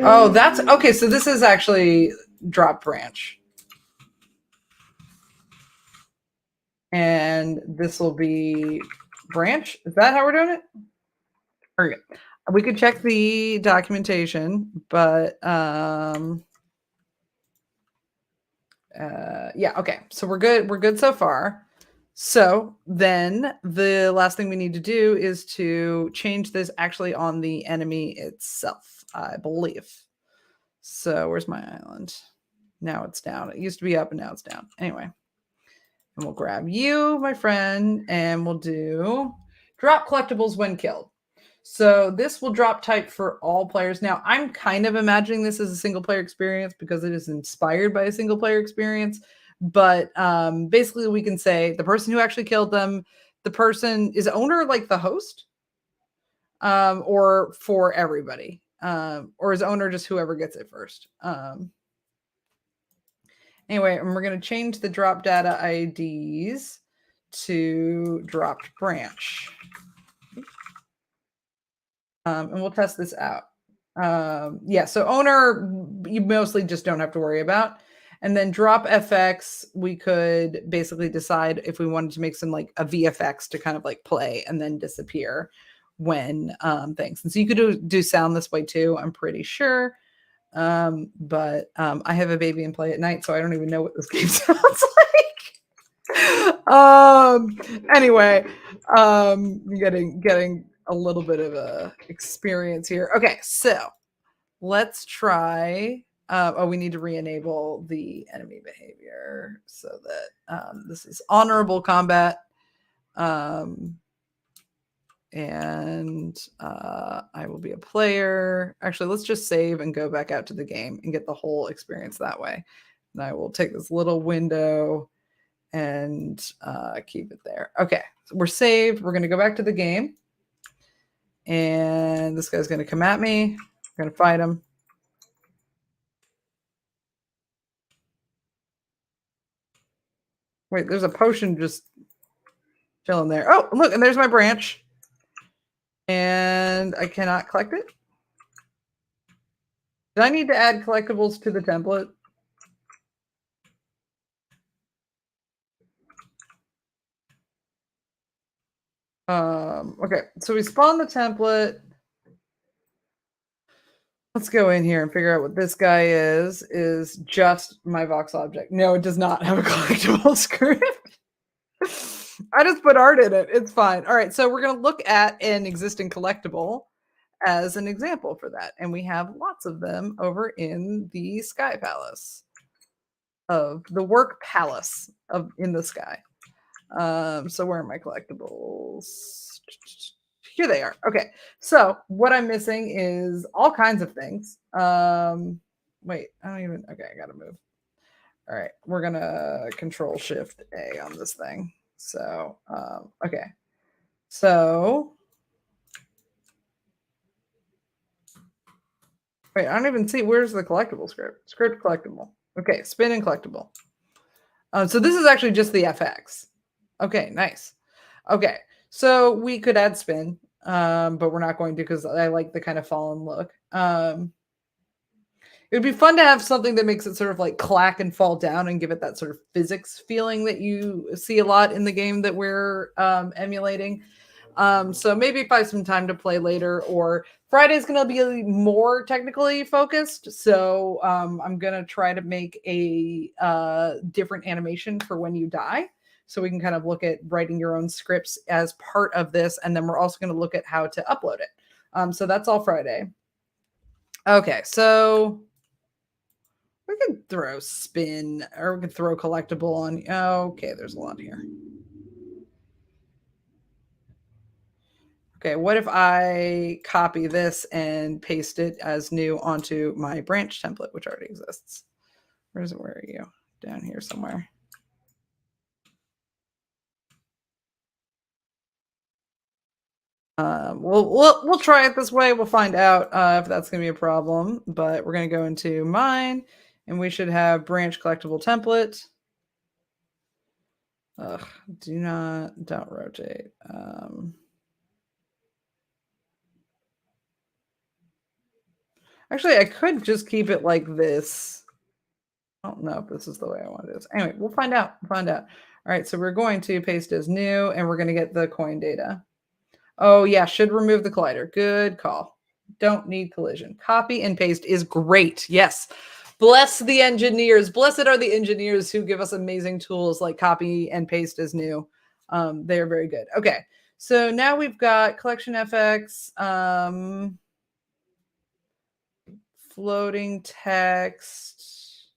oh, that's okay. So this is actually drop branch. And this will be branch. Is that how we're doing it? Okay. We could check the documentation, but yeah, okay. So we're good. We're good so far. So then the last thing we need to do is to change this actually on the enemy itself, I believe. So where's my island? Now it's down. It used to be up and now it's down. Anyway, and we'll grab you, my friend, and we'll do drop collectibles when killed. So this will drop type for all players. Now, I'm kind of imagining this as a single player experience because it is inspired by a single player experience. But basically, we can say the person who actually killed them, the person is owner like the host, or for everybody, or is owner just whoever gets it first. Anyway, and we're going to change the drop data IDs to dropped branch. And we'll test this out. Yeah, so owner, you mostly just don't have to worry about. And then drop FX, we could basically decide if we wanted to make some like a VFX to kind of like play and then disappear when things. And so you could do sound this way too, I'm pretty sure. But I have a baby and play at night, so I don't even know what this game sounds like. Anyway, getting a little bit of a experience here. Okay, so let's try. We need to re-enable the enemy behavior so that this is honorable combat. and I will be a player. Actually, let's just save and go back out to the game and get the whole experience that way. And I will take this little window and keep it there. Okay, so we're saved. We're going to go back to the game. And this guy's going to come at me. We're going to fight him. Wait, there's a potion just chilling there. Oh, look, and there's my branch. And I cannot collect it. Did I need to add collectibles to the template? Okay, so we spawn the template. Let's go in here and figure out what this guy is just my Vox object. No, it does not have a collectible script. I just put art in it. It's fine. All right, so we're going to look at an existing collectible as an example for that. And we have lots of them over in the Sky Palace of the Work Palace of in the sky. So where are my collectibles? Here they are. Okay. So what I'm missing is all kinds of things. Wait, I don't even, okay, I got to move. All right. We're going to Control Shift A on this thing. So, okay. So, wait, I don't even see, where's the collectible script? Script collectible. Okay. Spin and collectible. So this is actually just the FX. Okay. Nice. Okay. So we could add spin, but we're not going to because I like the kind of fallen look. It would be fun to have something that makes it sort of like clack and fall down and give it that sort of physics feeling that you see a lot in the game that we're emulating. So maybe if I have some time to play later, or Friday's going to be more technically focused. So I'm going to try to make a different animation for when you die. So we can kind of look at writing your own scripts as part of this. And then we're also going to look at how to upload it. So that's all Friday. Okay, so we could throw spin or we could throw collectible on. Okay, there's a lot here. Okay, what if I copy this and paste it as new onto my branch template, which already exists? Where are you? Down here somewhere. We'll try it this way. We'll find out if that's going to be a problem. But we're going to go into mine, and we should have branch collectible template. Ugh, don't rotate. Actually, I could just keep it like this. I don't know if this is the way I want it. Anyway, we'll find out. All right, so we're going to paste as new, and we're going to get the coin data. Oh, yeah, should remove the collider. Good call. Don't need collision. Copy and paste is great. Yes. Bless the engineers. Blessed are the engineers who give us amazing tools like copy and paste as new. They are very good. Okay, so now we've got collection FX, floating text.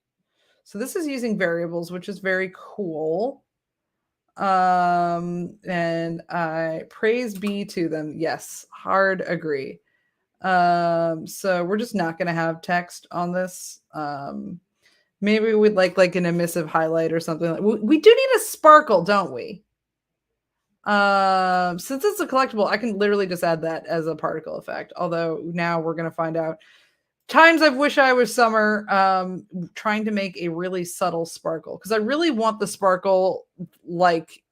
So this is using variables, which is very cool. And I praise be to them. Yes, hard agree. So we're just not going to have text on this. Maybe we'd like an emissive highlight or something. We do need a sparkle, don't we? Since it's a collectible, I can literally just add that as a particle effect. Although now we're going to find out. Times I wish I was Summer, trying to make a really subtle sparkle because I really want the sparkle like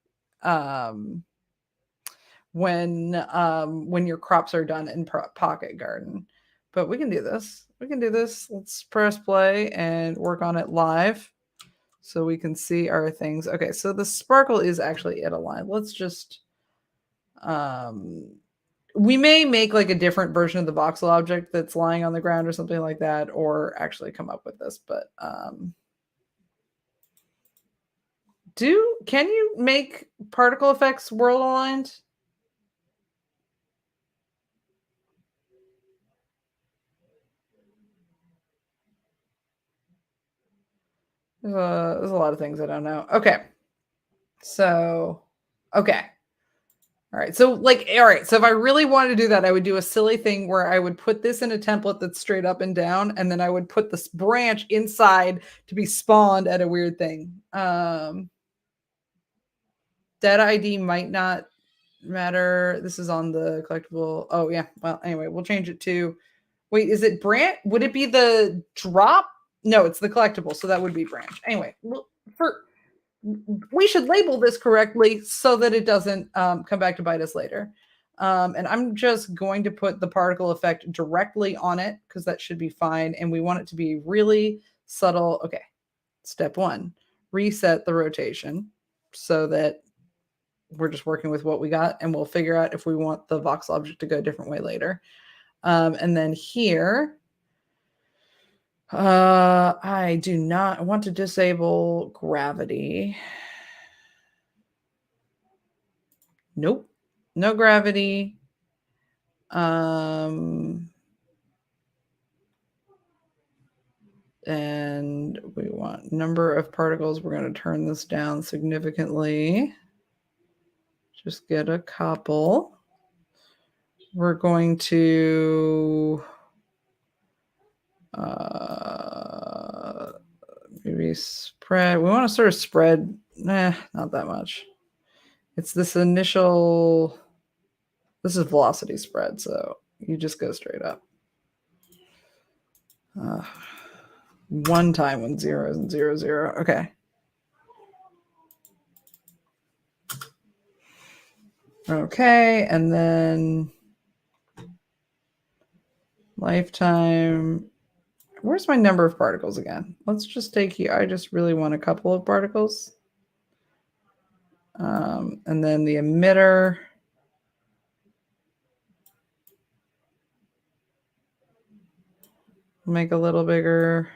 when your crops are done in Pocket Garden. But we can do this. Let's press play and work on it live so we can see our things. Okay, so the sparkle is actually at a line. Let's just we may make like a different version of the voxel object that's lying on the ground or something like that, or actually come up with this. But can you make particle effects world aligned? There's a lot of things I don't know. Okay. So, okay. All right. So like, all right. So if I really wanted to do that, I would do a silly thing where I would put this in a template that's straight up and down, and then I would put this branch inside to be spawned at a weird thing. Dead ID might not matter. This is on the collectible. Oh yeah. Well, anyway, we'll change it to, wait, is it branch? Would it be the drop? No, it's the collectible. So that would be branch. Anyway, for we should label this correctly so that it doesn't come back to bite us later. And I'm just going to put the particle effect directly on it because that should be fine. And we want it to be really subtle. Okay, step one, reset the rotation so that we're just working with what we got, and we'll figure out if we want the voxel object to go a different way later. And then here, I do not want to disable gravity. Nope, no gravity. And we want number of particles. We're going to turn this down significantly. Just get a couple. We're going to maybe spread. We want to sort of spread. Not that much. It's this initial. This is velocity spread, so you just go straight up. One time when 0 and 0, 0. Okay. Okay, and then lifetime. Where's my number of particles again? Let's just take here. I just really want a couple of particles. And then the emitter. Make a little bigger.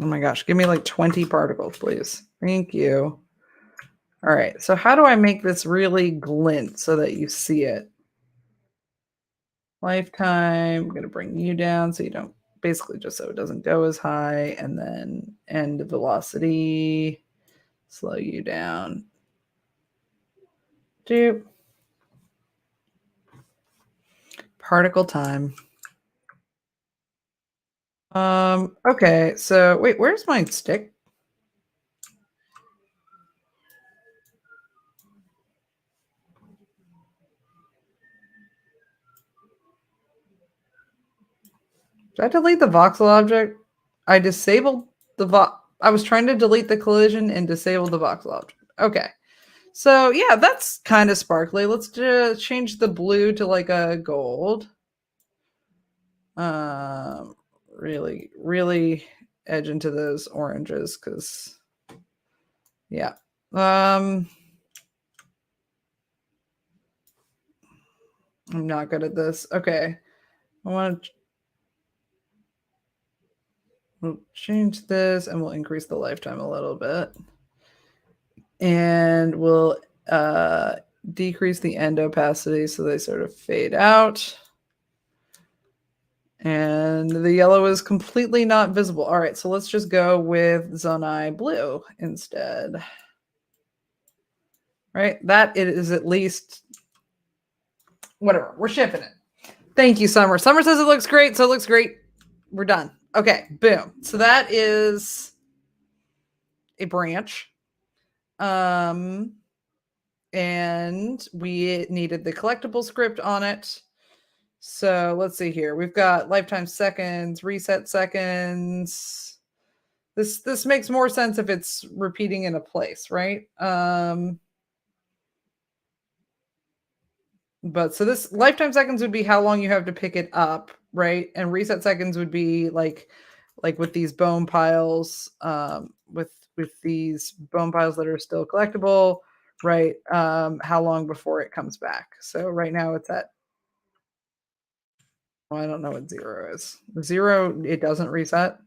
Oh my gosh, give me like 20 particles, please. Thank you. All right, so how do I make this really glint so that you see it? Lifetime, I'm going to bring you down so you don't, basically just so it doesn't go as high, and then end velocity, slow you down. Doop. Particle time. Okay, so wait, where's my stick? Did I delete the voxel object? I disabled the I was trying to delete the collision and disable the voxel object. Okay. So yeah, that's kind of sparkly. Let's just change the blue to like a gold. Really, really edge into those oranges because yeah. I'm not good at this. Okay. I want to we'll change this and we'll increase the lifetime a little bit. And we'll decrease the end opacity so they sort of fade out. And the yellow is completely not visible. All right, so let's just go with Zonai blue instead. Right, that it is at least, whatever, we're shipping it. Thank you, Summer. Summer says it looks great, so it looks great. We're done. Okay, boom. So that is a branch. And we needed the collectible script on it. So let's see here. We've got lifetime seconds, reset seconds. This makes more sense if it's repeating in a place, right? But so this lifetime seconds would be how long you have to pick it up, right? And reset seconds would be like with these bone piles, with these bone piles that are still collectible, right? How long before it comes back? So right now it's at, well, I don't know what 0 is. 0, it doesn't reset.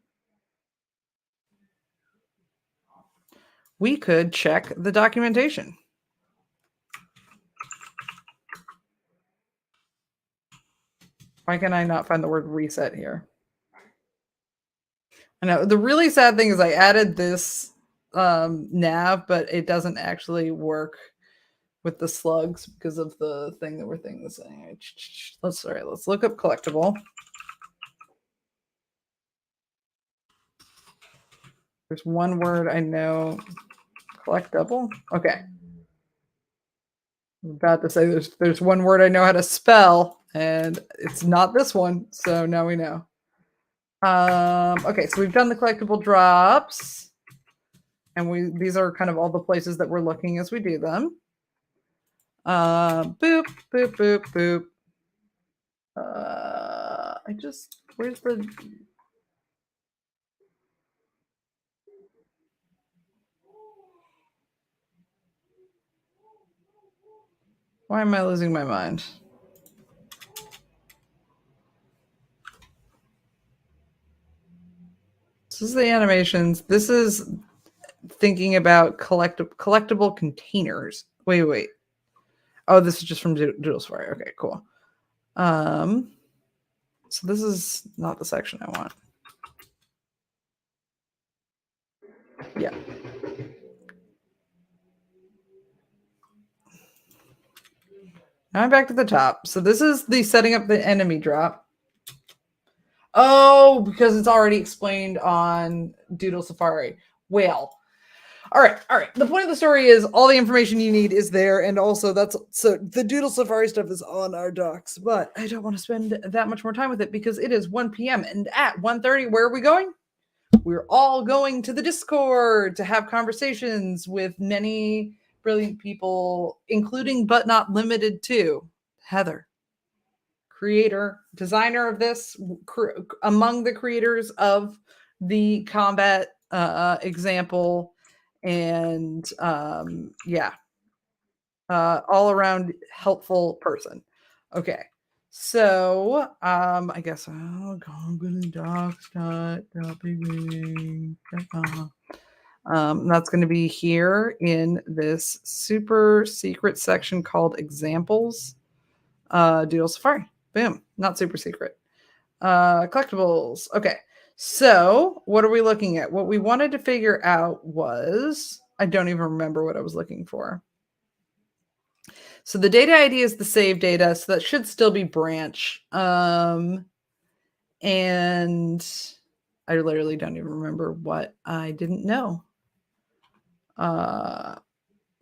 We could check the documentation. Why can I not find the word reset here? I know the really sad thing is I added this nav, but it doesn't actually work with the slugs because of the thing that we're thinking this thing. Let's look up collectible. There's one word I know. Collectible. Okay. I'm about to say there's one word I know how to spell, and it's not this one. So now we know. Okay, so we've done the collectible drops, and these are kind of all the places that we're looking as we do them. Boop, boop, boop, boop. Where's the why am I losing my mind? This is the animations. This is thinking about collectible containers. Wait. Oh, this is just from Doodlesfire. Okay, cool. So this is not the section I want. Yeah. Now I'm back to the top. So this is the setting up the enemy drop. Oh, because it's already explained on Doodle Safari. Well, all right. The point of the story is all the information you need is there, and also so the Doodle Safari stuff is on our docs, but I don't want to spend that much more time with it because it is 1 p.m. and at 1:30, where are we going? We're all going to the Discord to have conversations with many brilliant people, including but not limited to Heather, creator, designer of this, among the creators of the combat example, and all around helpful person. Okay. So I guess I'll go to docs.wb. That's going to be here in this super secret section called examples. Doodle Safari. Boom. Not super secret. Collectibles. Okay. So what are we looking at? What we wanted to figure out was, I don't even remember what I was looking for. So the data ID is the save data, so that should still be branch. And I literally don't even remember what I didn't know.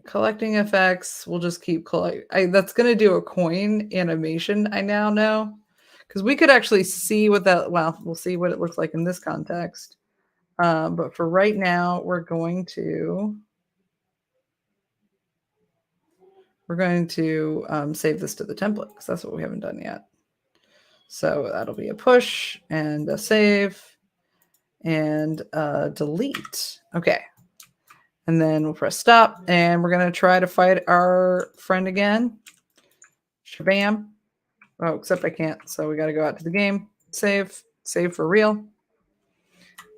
Collecting effects, we'll just keep that's going to do a coin animation, I now know. Because we could actually see what we'll see what it looks like in this context. But for right now, we're going to save this to the template because that's what we haven't done yet. So that'll be a push and a save and a delete. Okay. And then we'll press stop and we're going to try to fight our friend again. Shabam. Oh, except I can't. So we got to go out to the game, save for real.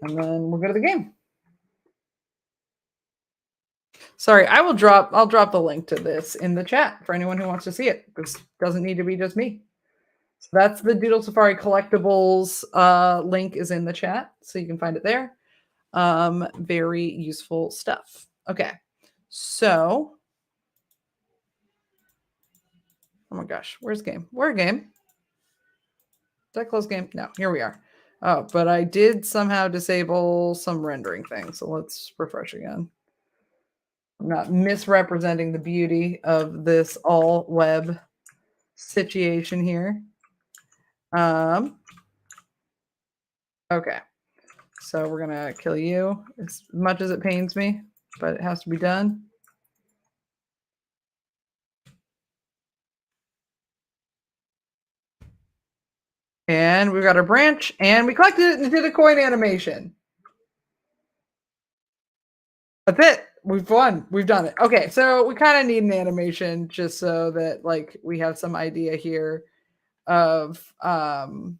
And then we'll go to the game. Sorry, I'll drop the link to this in the chat for anyone who wants to see it. This doesn't need to be just me. So that's the Doodle Safari collectibles link is in the chat, so you can find it there. Very useful stuff. Okay, so oh my gosh, where's game? Where game? Did I close game? No, here we are. Oh, but I did somehow disable some rendering thing, so let's refresh again. I'm not misrepresenting the beauty of this all web situation here. Okay, so we're gonna kill you as much as it pains me, but it has to be done. And we got our branch, and we collected it and did a coin animation. That's it. We've won. We've done it. Okay, so we kind of need an animation just so that like we have some idea here of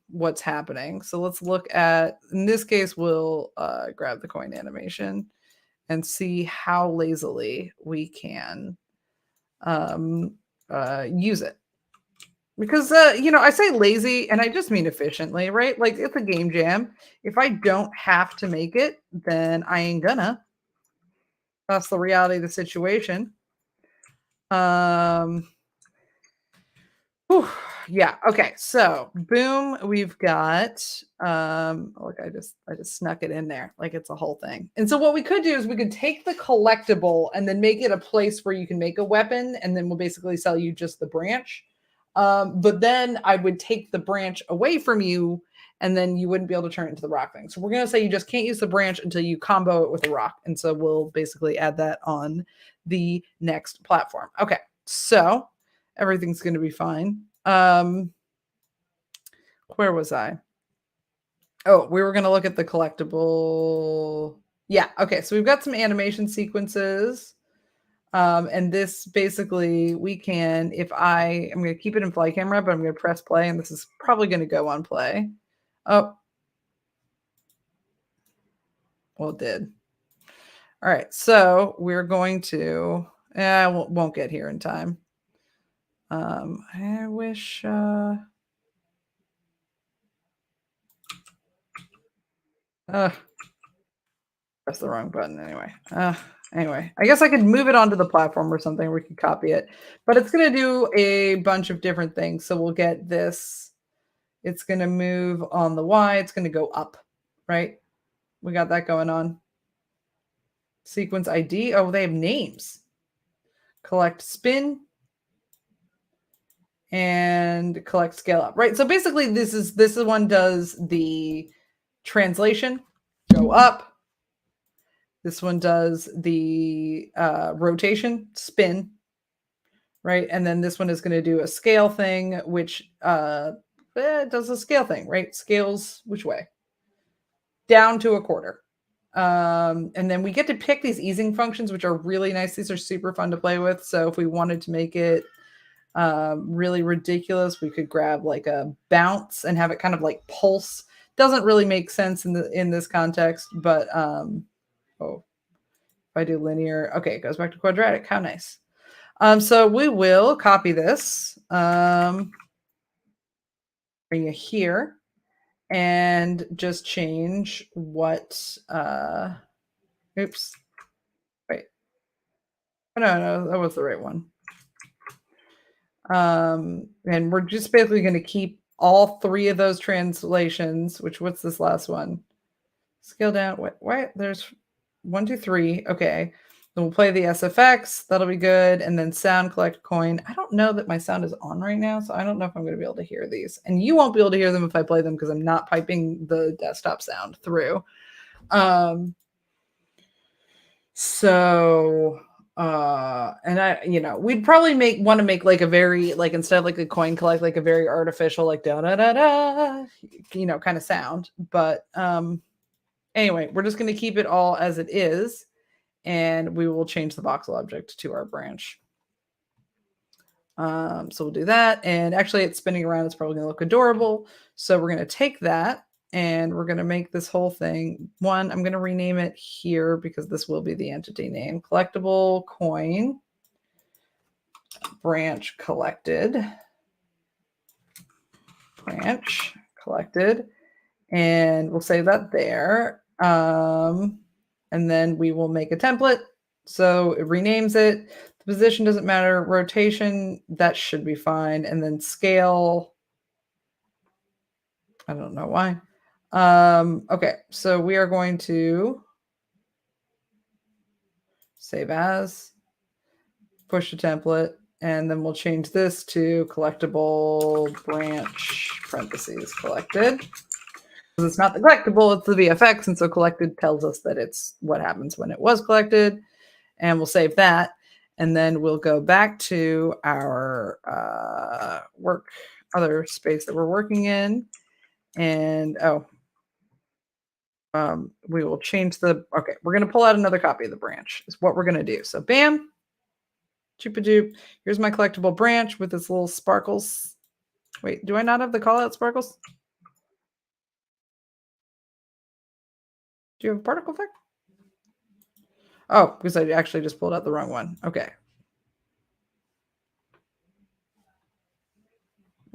what's happening. So let's look at, in this case, we'll grab the coin animation and see how lazily we can use it. Because I say lazy and I just mean efficiently, right? Like it's a game jam. If I don't have to make it, then I ain't gonna. That's the reality of the situation. Um Whew, yeah. Okay. So boom, we've got look, I just snuck it in there like it's a whole thing. And so what we could do is we could take the collectible and then make it a place where you can make a weapon, and then we'll basically sell you just the branch. But then I would take the branch away from you, and then you wouldn't be able to turn it into the rock thing. So we're gonna say you just can't use the branch until you combo it with a rock. And so we'll basically add that on the next platform. Okay. So everything's going to be fine. Where was I? Oh, we were going to look at the collectible. Yeah. Okay. So we've got some animation sequences. And this basically we can, if I'm going to keep it in play camera, but I'm going to press play, and this is probably going to go on play. Oh, well, it did. All right. So we're going to, won't get here in time. I wish, press the wrong button anyway. Anyway, I guess I could move it onto the platform or something. We could copy it, but it's going to do a bunch of different things. So we'll get this. It's going to move on the Y. It's going to go up, right? We got that going on. Sequence ID. Oh, they have names. Collect spin and collect scale up, right? So basically this one does the translation, go up. This one does the rotation, spin, right? And then this one is going to do a scale thing, which does a scale thing, right? Scales which way? Down to a quarter. And then we get to pick these easing functions, which are really nice. These are super fun to play with. So if we wanted to make it really ridiculous, we could grab like a bounce and have it kind of like pulse. Doesn't really make sense in this context, but oh, if I do linear, okay, it goes back to quadratic. How nice. So we will copy this, bring it here, and just change what, oops, wait. Oh, no, that was the right one. And we're just basically going to keep all three of those translations, what's this last one? Scale down. What? There's 1, 2, 3. Okay. Then we'll play the SFX. That'll be good. And then sound, collect coin. I don't know that my sound is on right now, so I don't know if I'm going to be able to hear these. And you won't be able to hear them if I play them because I'm not piping the desktop sound through. So and we'd probably want to make like a very, like, instead of like a coin collect, like a very artificial, like da da da da, kind of sound. But anyway, we're just going to keep it all as it is, and we will change the voxel object to our branch. So we'll do that. And actually it's spinning around. It's probably going to look adorable. So we're going to take that and we're going to make this whole thing one. I'm going to rename it here because this will be the entity name. Collectible coin branch collected. Branch collected. And we'll save that there. And then we will make a template. So it renames it. The position doesn't matter. Rotation, that should be fine. And then scale, I don't know why. Okay, so we are going to save as, push to template, and then we'll change this to collectible branch parentheses collected. Because it's not the collectible, it's the VFX, and so collected tells us that it's what happens when it was collected. And we'll save that. And then we'll go back to our other space that we're working in. And we will change okay, we're going to pull out another copy of the branch is what we're going to do. So bam, choop-a-doop. Here's my collectible branch with its little sparkles. Wait, do I not have the call out sparkles? Do you have a particle effect? Oh, because I actually just pulled out the wrong one. Okay.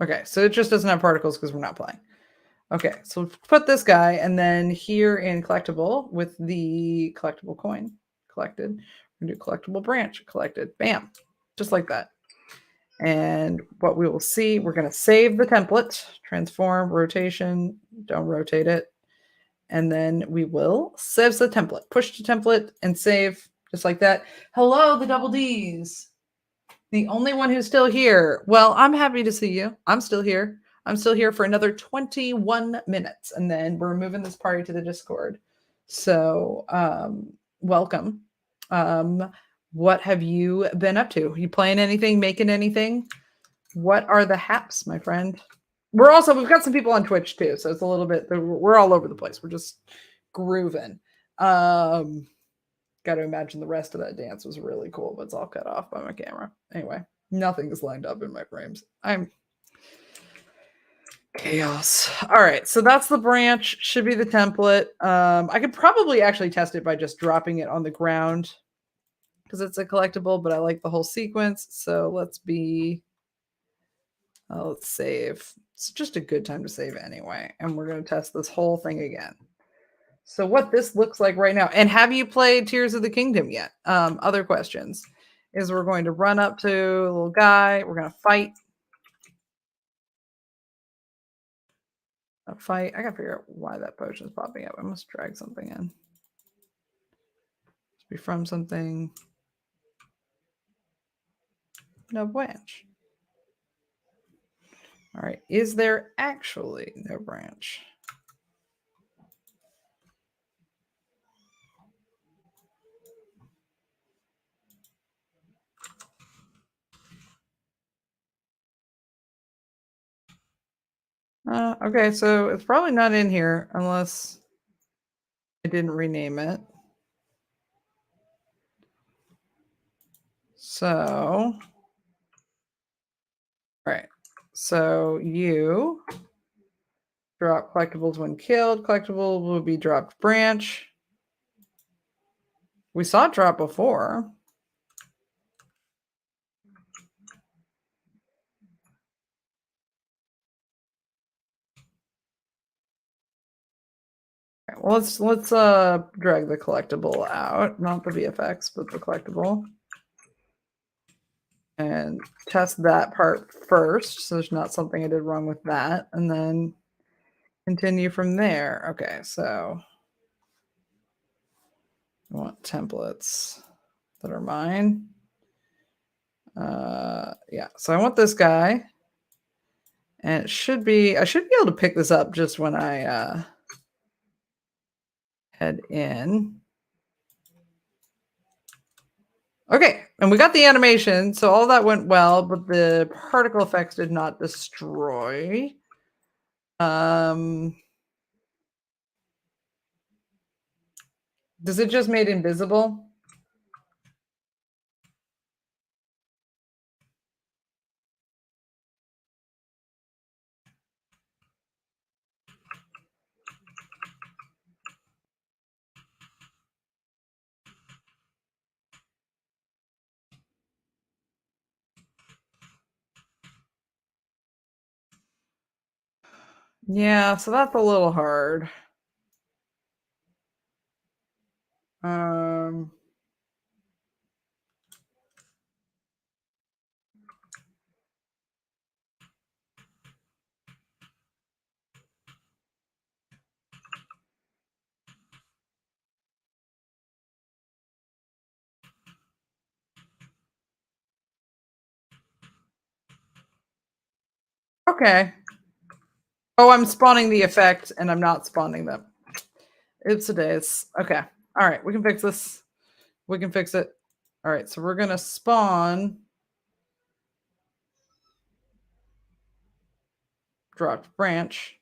Okay, so it just doesn't have particles because we're not playing. Okay, so put this guy, and then here in collectible with the collectible coin collected, we're gonna do collectible branch collected. Bam, just like that. And what we will see, we're gonna save the template, transform, rotation, don't rotate it. And then we will save the template, push the template and save just like that. Hello, the double Ds. The only one who's still here. Well, I'm happy to see you. I'm still here. I'm still here for another 21 minutes. And then we're moving this party to the Discord. So welcome. What have you been up to? You playing anything, making anything? What are the haps, my friend? We've got some people on Twitch too. So it's a little bit, we're all over the place. We're just grooving. Got to imagine the rest of that dance was really cool, but it's all cut off by my camera. Anyway, nothing is lined up in my frames. I'm chaos. All right, so that's the branch. Should be the template. I could probably actually test it by just dropping it on the ground because it's a collectible, but I like the whole sequence. So let's save. It's just a good time to save anyway. And we're going to test this whole thing again. So what this looks like right now, and have you played Tears of the Kingdom yet? Other questions is we're going to run up to a little guy. We're going to fight. I got to figure out why that potion is popping up. I must drag something in. Must be from something. No branch. All right. Is there actually no branch? Okay, so it's probably not in here unless I didn't rename it. So, all right. So you drop collectibles when killed. Collectible will be dropped branch. We saw it drop before. Well, let's drag the collectible out, not the VFX, but the collectible, and test that part first. So there's not something I did wrong with that, and then continue from there. Okay, so I want templates that are mine. Yeah, so I want this guy, and I should be able to pick this up just when I head in. Okay, and we got the animation, so all that went well, but the particle effects did not destroy. Does it just made invisible? Yeah, so that's a little hard. Okay. Oh, I'm spawning the effect and I'm not spawning them. Oops a days. Okay. All right, we can fix this. We can fix it. All right, so we're gonna spawn dropped branch.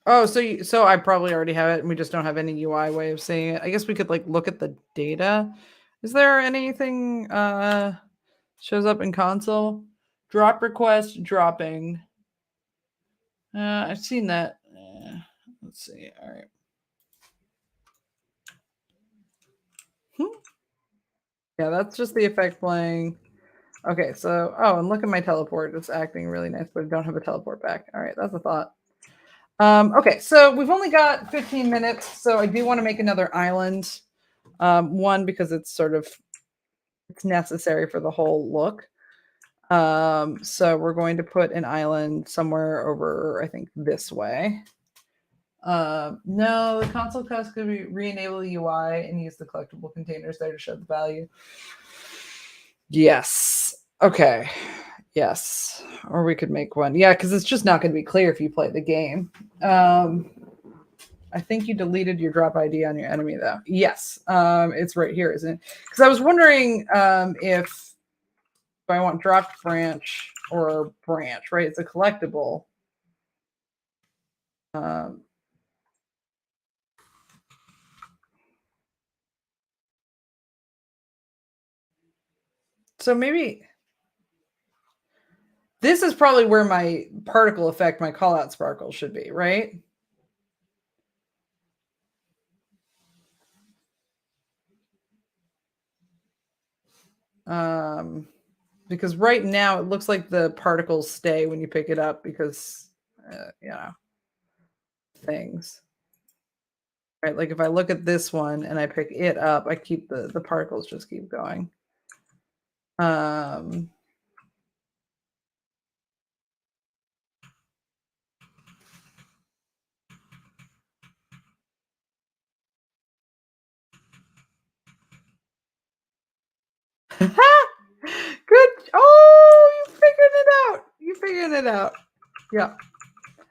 Oh, so I probably already have it, and we just don't have any UI way of seeing it. I guess we could like look at the data. Is there anything shows up in console? Drop request dropping. I've seen that. Let's see. All right. Yeah, that's just the effect playing. Okay, so and look at my teleport. It's acting really nice, but I don't have a teleport back. All right, that's a thought. Okay, so we've only got 15 minutes, so I do want to make another island. One because it's necessary for the whole look. So we're going to put an island somewhere over, I think, this way. No, the console cost could be re-enable the UI and use the collectible containers there to show the value. Yes. Okay. Yes. Or we could make one. Yeah, because it's just not going to be clear if you play the game. I think you deleted your drop ID on your enemy, though. Yes. It's right here, isn't it? Because I was wondering if I want dropped branch or branch, right? It's a collectible. So maybe this is probably where my particle effect, my call out sparkle should be, right? Because right now it looks like the particles stay when you pick it up because, things. Right, like if I look at this one and I pick it up, I keep the particles just keep going. Good. Oh, you figured it out. You figured it out. Yeah.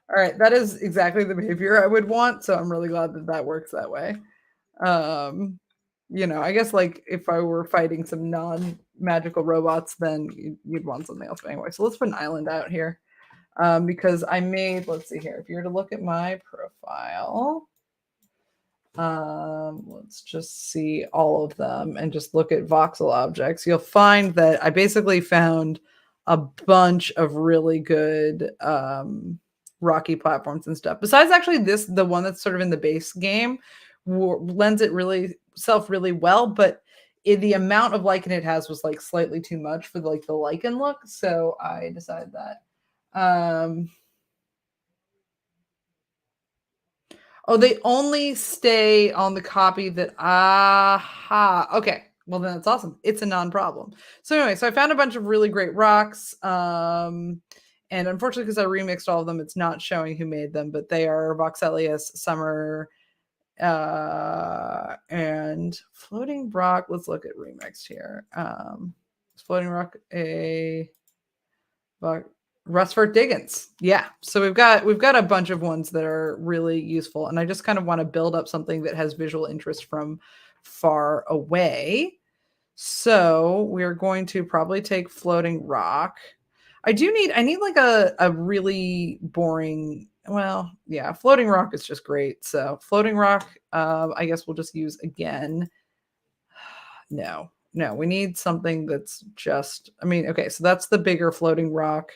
All right. That is exactly the behavior I would want. So I'm really glad that that works that way. I guess like if I were fighting some non-magical robots, then you'd want something else. But anyway, so let's put an island out here. Because I made, let's see here, if you were to look at my profile, let's just see all of them and just look at voxel objects. You'll find that I basically found a bunch of really good rocky platforms and stuff. Besides actually the one that's sort of in the base game lends it really well, but the amount of lichen it has was like slightly too much for like the lichen look. So I decided that. Oh, they only stay on the copy that. Aha. Okay. Well, then that's awesome. It's a non-problem. So anyway, so I found a bunch of really great rocks. And unfortunately, because I remixed all of them, it's not showing who made them, but they are Voxelius, Summer, and Floating Rock. Let's look at remixed here. Floating Rock, Rustford Diggins. Yeah. So we've got a bunch of ones that are really useful. And I just kind of want to build up something that has visual interest from far away. So we're going to probably take Floating Rock. I need like a really boring, well, yeah, Floating Rock is just great. So Floating Rock, I guess we'll just use again. No, we need something that's just, okay, so that's the bigger Floating Rock.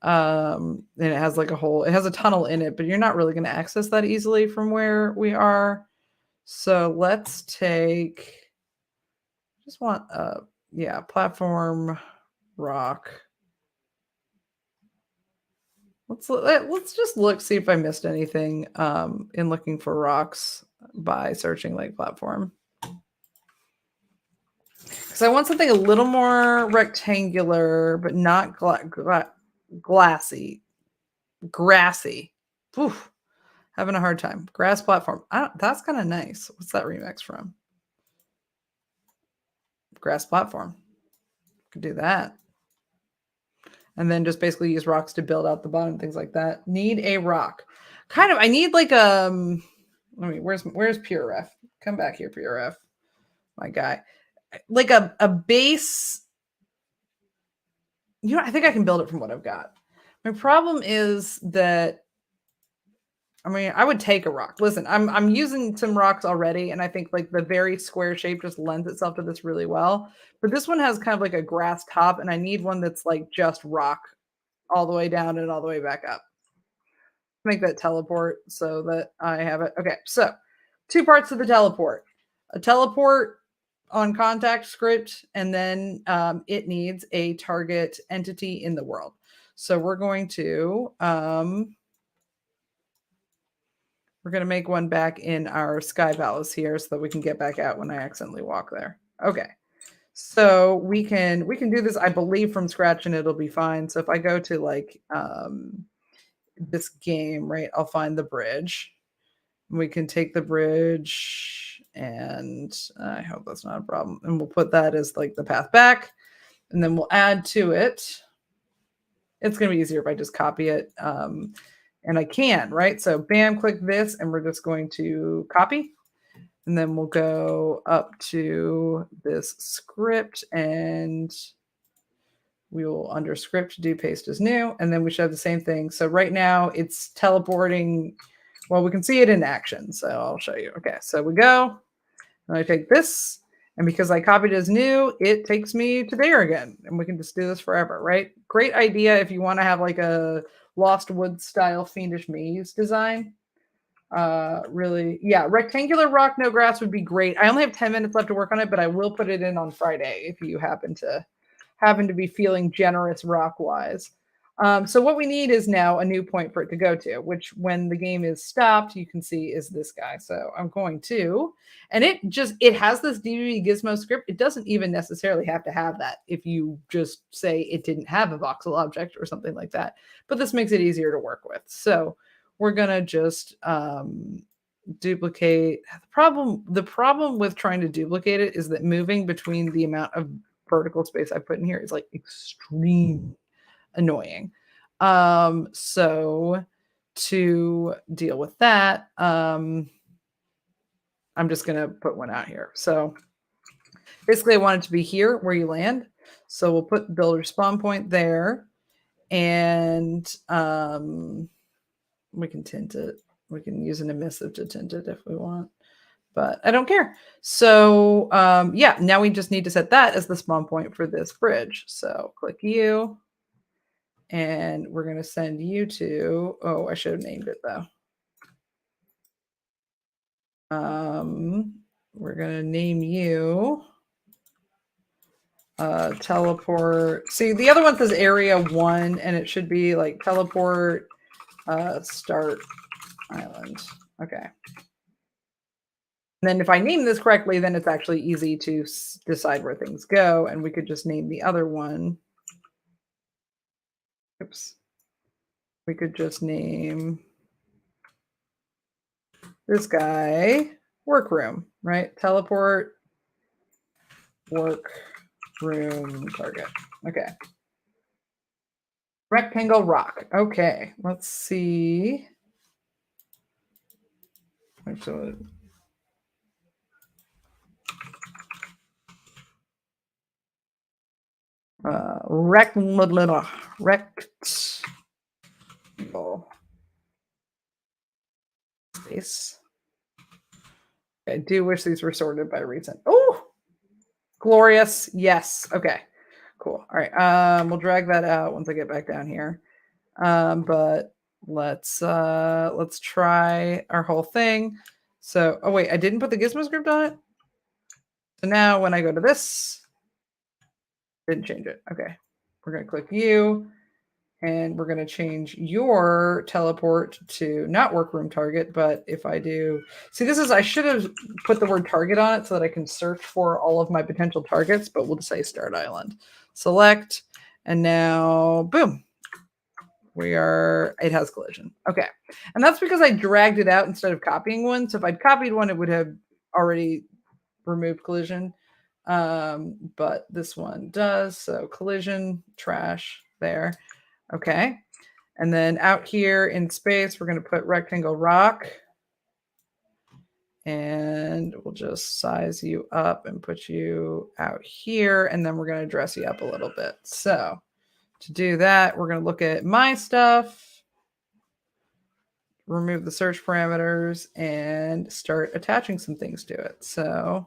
And it has like it has a tunnel in it, but you're not really going to access that easily from where we are. So let's take, just want platform rock. Let's just look, see if I missed anything in looking for rocks by searching like platform. Because I want something a little more rectangular, but not glassy. Grassy. Oof, having a hard time. Grass platform. That's kind of nice. What's that remix from? Grass platform. Could do that. And then just basically use rocks to build out the bottom, things like that. Need a rock. Kind of. I need like where's Pure Ref? Come back here, Pure Ref. My guy. Like a base. I think I can build it from what I've got. My problem is that I would take a rock. Listen, I'm using some rocks already, and I think like the very square shape just lends itself to this really well. But this one has kind of like a grass top, and I need one that's like just rock all the way down and all the way back up. Make that teleport so that I have it. Okay, so 2 parts of the teleport. A teleport on contact script, and then, it needs a target entity in the world. So we're gonna make one back in our Sky Palace here so that we can get back out when I accidentally walk there. Okay. So we can do this, I believe, from scratch and it'll be fine. So if I go to like this game, right, I'll find the bridge. We can take the bridge and I hope that's not a problem. And we'll put that as like the path back. And then we'll add to it. It's going to be easier if I just copy it. And I can, right? So bam, click this, and we're just going to copy. And then we'll go up to this script and we will under script do paste as new. And then we should have the same thing. So right now it's teleporting. Well, we can see it in action. So I'll show you. Okay, so we go and I take this. And because I copied as new, it takes me to there again. And we can just do this forever, right? Great idea if you want to have like a Lost Woods style Fiendish Maze design. Really, yeah, rectangular rock, no grass would be great. I only have 10 minutes left to work on it, but I will put it in on Friday if you happen to be feeling generous rock wise. So what we need is now a new point for it to go to, which when the game is stopped, you can see is this guy. So I'm going to, and it has this DB Gizmo script. It doesn't even necessarily have to have that if you just say it didn't have a voxel object or something like that. But this makes it easier to work with. So we're gonna just duplicate. The problem with trying to duplicate it is that moving between the amount of vertical space I put in here is like extreme annoying. So to deal with that, I'm just gonna put one out here. So basically I want it to be here where you land. So we'll put builder spawn point there, and we can tint it. We can use an emissive to tint it if we want, but I don't care. So yeah, now we just need to set that as the spawn point for this bridge. So click you, and we're going to send you to, oh, I should have named it though. We're going to name you teleport. See, the other one says area 1, and it should be like teleport start island. Okay. And then if I name this correctly, then it's actually easy to decide where things go. And we could just name the other one. Oops. We could just name this guy workroom, right? Teleport work room target. Okay. Rectangle rock. Okay. Let's see. Actually, rectangle. Space. I do wish these were sorted by recent. Oh, glorious. Yes. Okay. Cool. All right. We'll drag that out once I get back down here. But let's try our whole thing. So, oh wait, I didn't put the gizmo script on it. So now when I go to this, didn't change it. Okay. We're going to click you, and we're going to change your teleport to not workroom target. But if I do, see, I should have put the word target on it so that I can search for all of my potential targets, but we'll just say start island. Select, and now boom. It has collision. Okay. And that's because I dragged it out instead of copying one. So if I'd copied one, it would have already removed collision. But this one does. So collision, trash there. Okay. And then out here in space, we're going to put rectangle rock. And we'll just size you up and put you out here. And then we're going to dress you up a little bit. So to do that, we're going to look at my stuff, remove the search parameters, and start attaching some things to it. So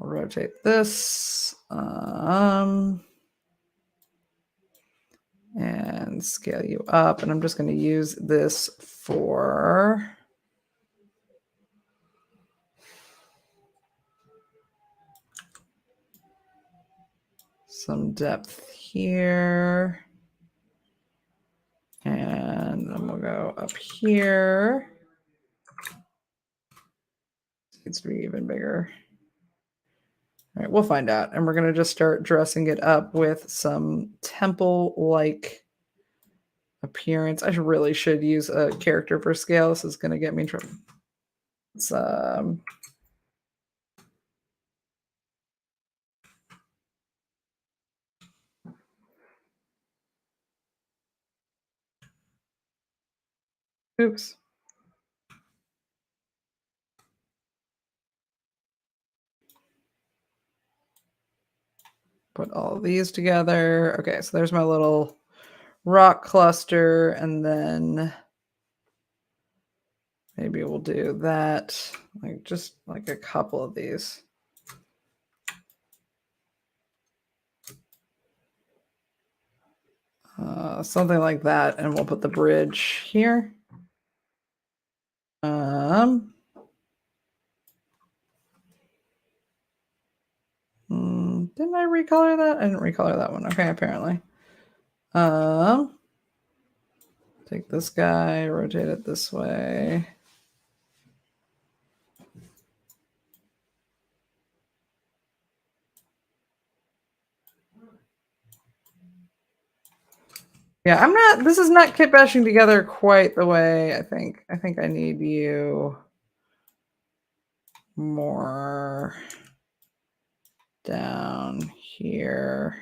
I'll rotate this. and scale you up. And I'm just going to use this for some depth here. And then we'll go up here. It needs to be even bigger. All right, we'll find out. And we're going to just start dressing it up with some temple-like appearance. I really should use a character for scale. This is going to get me in trouble. It's, oops. Put all of these together. Okay, so there's my little rock cluster, and then maybe we'll do that, like just like a couple of these. Something like that, and we'll put the bridge here. Didn't I recolor that? I didn't recolor that one. Okay, apparently. Take this guy, rotate it this way. Yeah, this is not kit bashing together quite the way I think. I think I need you more down here.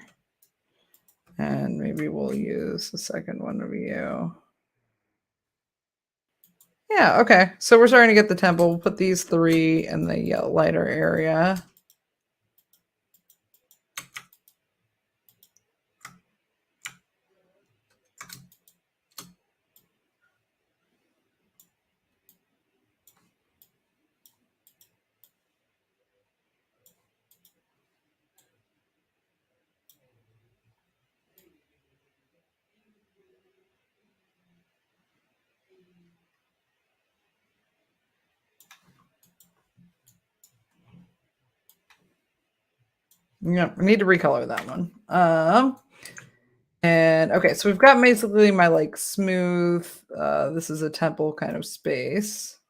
And maybe we'll use the second one of you. Yeah, okay. So we're starting to get the temple. We'll put these three in the lighter area. Yeah, I need to recolor that one. And okay, so we've got basically my like smooth, this is a temple kind of space.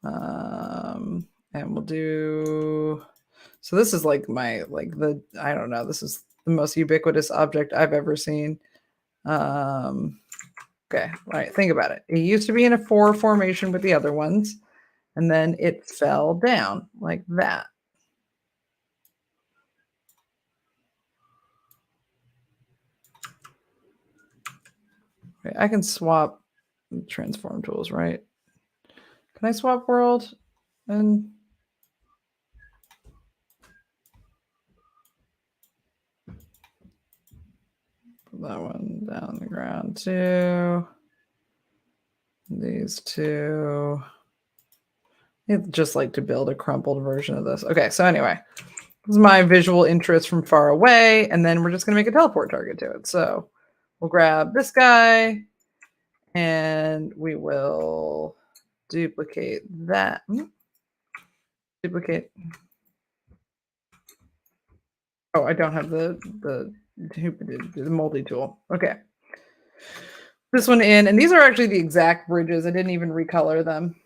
And we'll do, so this is like my, like the, I don't know, this is the most ubiquitous object I've ever seen. Okay, all right, think about it. It used to be in a 4 formation with the other ones, and then it fell down like that. Okay, I can swap transform tools, right? Can I swap world? And put that one down the ground too. These two. I'd just like to build a crumpled version of this. Okay, so anyway, this is my visual interest from far away, and then we're just going to make a teleport target to it. So we'll grab this guy, and we will duplicate that. Duplicate. Oh, I don't have the multi-tool. Okay. This one in, and these are actually the exact bridges. I didn't even recolor them.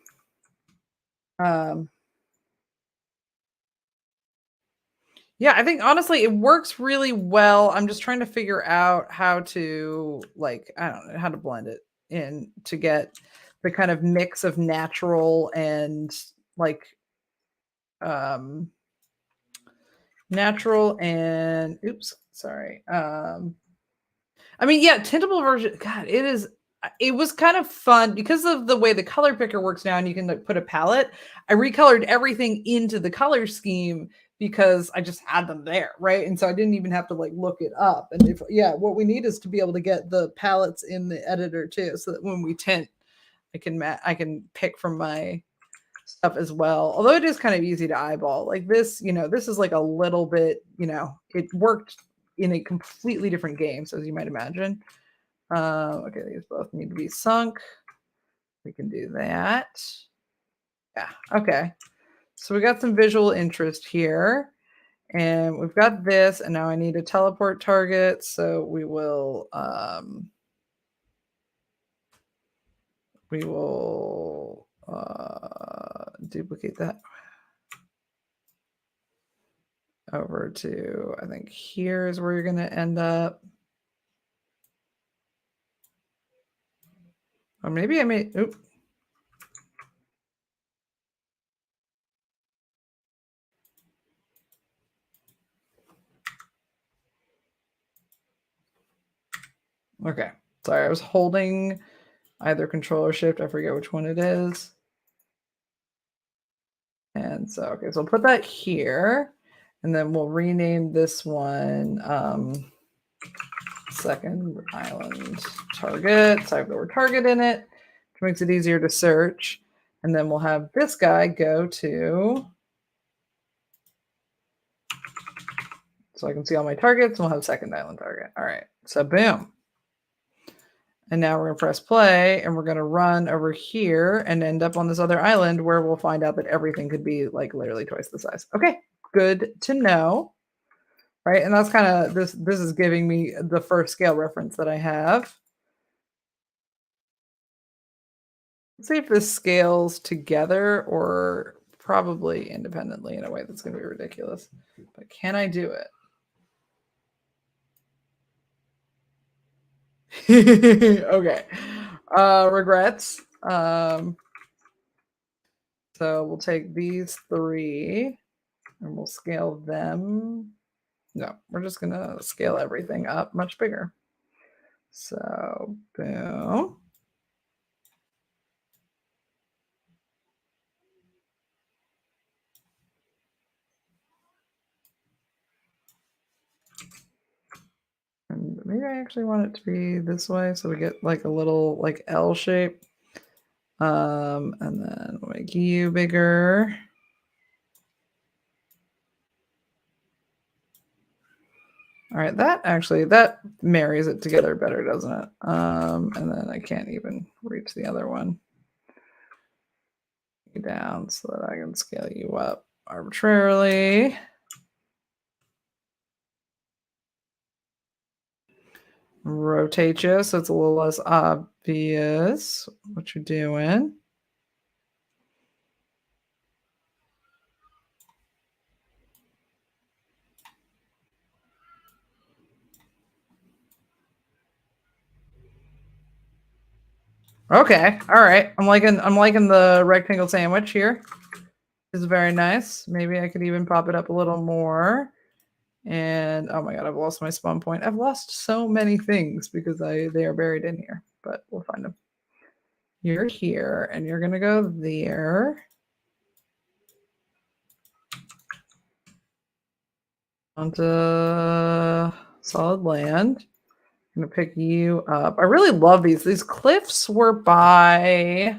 Yeah, I think honestly it works really well. I'm just trying to figure out how to, like, I don't know how to blend it in to get the kind of mix of natural and like natural and oops, sorry. I mean, yeah, tintable version. God, it was kind of fun because of the way the color picker works now, and you can like put a palette. I recolored everything into the color scheme because I just had them there, right? And so I didn't even have to like look it up. And if what we need is to be able to get the palettes in the editor too, so that when we tint, I can pick from my stuff as well. Although it is kind of easy to eyeball. Like this, this is like a little bit, it worked in a completely different game, so as you might imagine. Okay, these both need to be sunk. We can do that. Yeah, okay. So we got some visual interest here. And we've got this, and now I need a teleport target, so we will duplicate that over to, I think here's where you're going to end up. Or maybe I made, oops. Okay, sorry, I was holding either control or shift. I forget which one it is. And so, okay, so I'll put that here, and then we'll rename this one second island target. So I have the word target in it, which makes it easier to search. And then we'll have this guy go to, so I can see all my targets, and we'll have second island target. All right, so boom. And now we're gonna press play, and we're gonna run over here and end up on this other island where we'll find out that everything could be like literally twice the size. Okay, good to know. Right, and that's kind of, this is giving me the first scale reference that I have. Let's see if this scales together or probably independently in a way that's going to be ridiculous. But can I do it? Okay. Regrets. So we'll take these three and we'll scale them. No, we're just going to scale everything up much bigger. So, boom. And maybe I actually want it to be this way so we get like a little like L shape. And then we'll make you bigger. All right, that marries it together better, doesn't it? And then I can't even reach the other one. Down so that I can scale you up arbitrarily. Rotate you so it's a little less obvious what you're doing. Okay, all right. I'm liking the rectangle sandwich here. It's very nice. Maybe I could even pop it up a little more. And oh my god, I've lost my spawn point. I've lost so many things because they are buried in here, but we'll find them. You're here, and you're gonna go there. Onto solid land. I'm gonna pick you up. I really love these. These cliffs were by.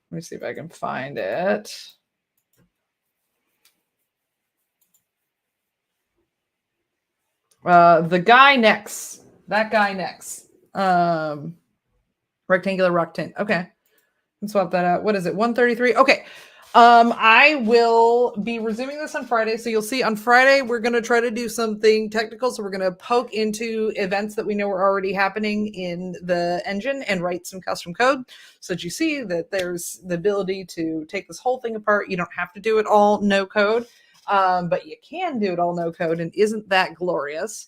Let me see if I can find it. The guy next. That guy next. Rectangular rock tint. Okay. Let's swap that out. What is it? 133. Okay. I will be resuming this on Friday. So you'll see on Friday, we're going to try to do something technical. So we're going to poke into events that we know are already happening in the engine and write some custom code so that you see that there's the ability to take this whole thing apart. You don't have to do it all no code, but you can do it all no code. And isn't that glorious?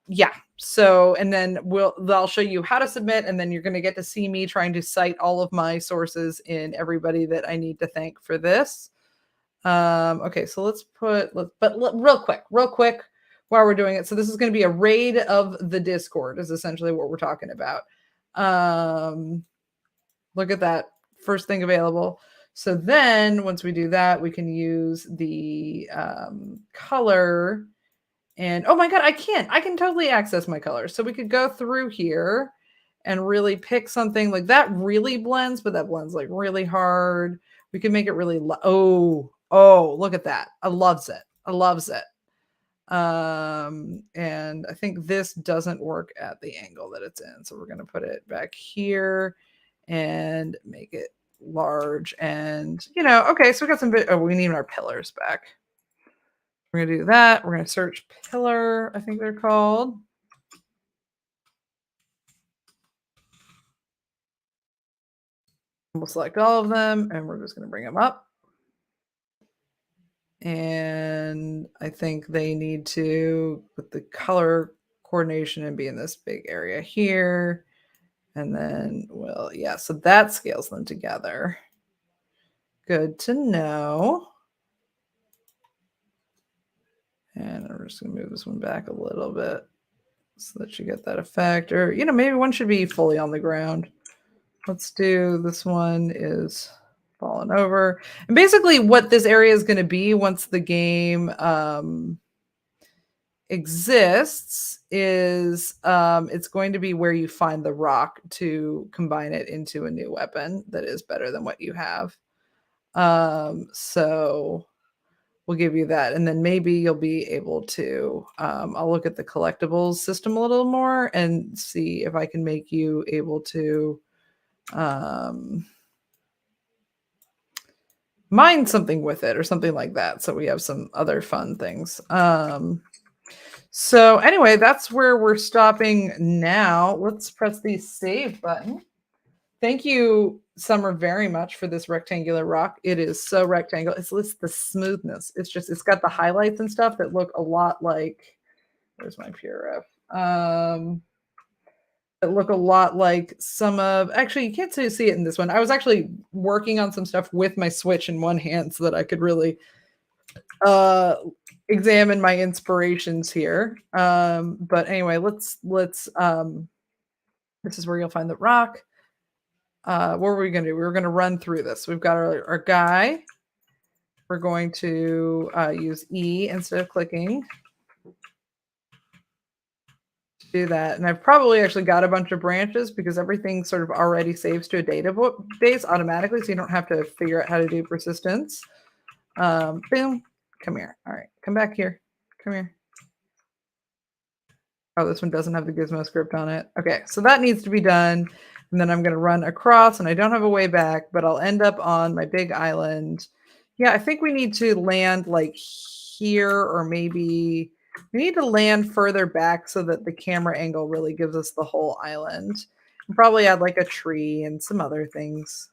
Yeah. So, and then they'll show you how to submit, and then you're going to get to see me trying to cite all of my sources and everybody that I need to thank for this. Okay, so real quick while we're doing it. So this is going to be a raid of the Discord is essentially what we're talking about. Look at that first thing available. So then once we do that, we can use the color. And oh my god, I can totally access my colors. So we could go through here and really pick something like that really blends, but that blends like really hard. We can make it really Oh, look at that. I loves it. I loves it. And I think this doesn't work at the angle that it's in. So we're going to put it back here and make it large. And, okay, so we got some bit. Oh, we need our pillars back. We're going to do that. We're going to search pillar, I think they're called. We'll select all of them and we're just going to bring them up. And I think they need to put the color coordination and be in this big area here. And then, well, yeah, so that scales them together. Good to know. And I'm just going to move this one back a little bit so that you get that effect. Or, maybe one should be fully on the ground. Let's do this one is fallen over. And basically what this area is going to be once the game exists is it's going to be where you find the rock to combine it into a new weapon that is better than what you have. So we'll give you that. And then maybe you'll be able to, I'll look at the collectibles system a little more and see if I can make you able to mine something with it or something like that. So we have some other fun things. So anyway, that's where we're stopping now. Let's press the save button. Thank you, Summer, very much for this rectangular rock. It is so rectangular. It's the smoothness. It's got the highlights and stuff that look a lot like, where's my PRF? That look a lot like some of, actually, you can't see it in this one. I was actually working on some stuff with my Switch in one hand so that I could really examine my inspirations here. But anyway, let's this is where you'll find the rock. What were we going to do? We were going to run through this. We've got our guy. We're going to use E instead of clicking to do that. And I've probably actually got a bunch of branches because everything sort of already saves to a database automatically, so you don't have to figure out how to do persistence. Boom. Come here. All right. Come back here. Come here. Oh, this one doesn't have the gizmo script on it. Okay, so that needs to be done. And then I'm going to run across, and I don't have a way back, but I'll end up on my big island. Yeah, I think we need to land like here, or maybe we need to land further back so that the camera angle really gives us the whole island. And probably add like a tree and some other things.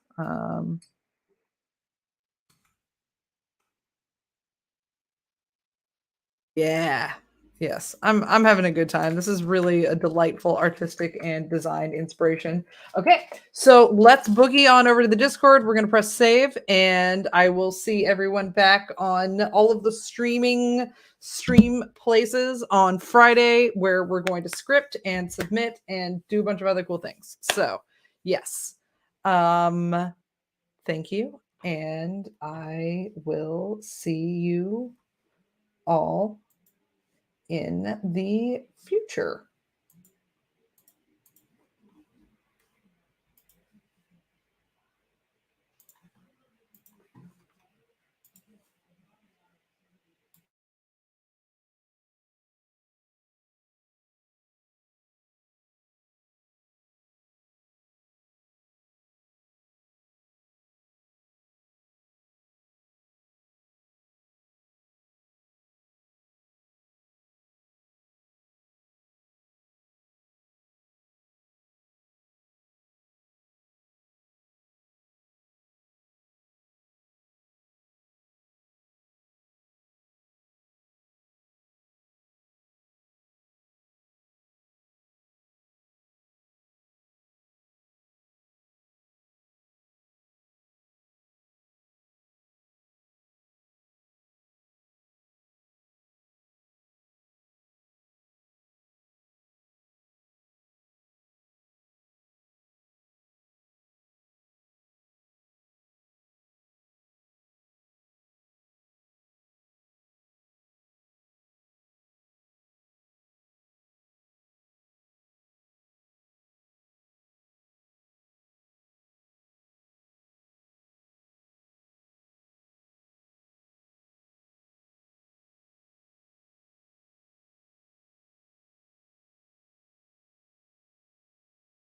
Yeah. Yes. I'm having a good time. This is really a delightful artistic and design inspiration. Okay. So let's boogie on over to the Discord. We're going to press save and I will see everyone back on all of the stream places on Friday where we're going to script and submit and do a bunch of other cool things. So, yes. Thank you and I will see you all in the future.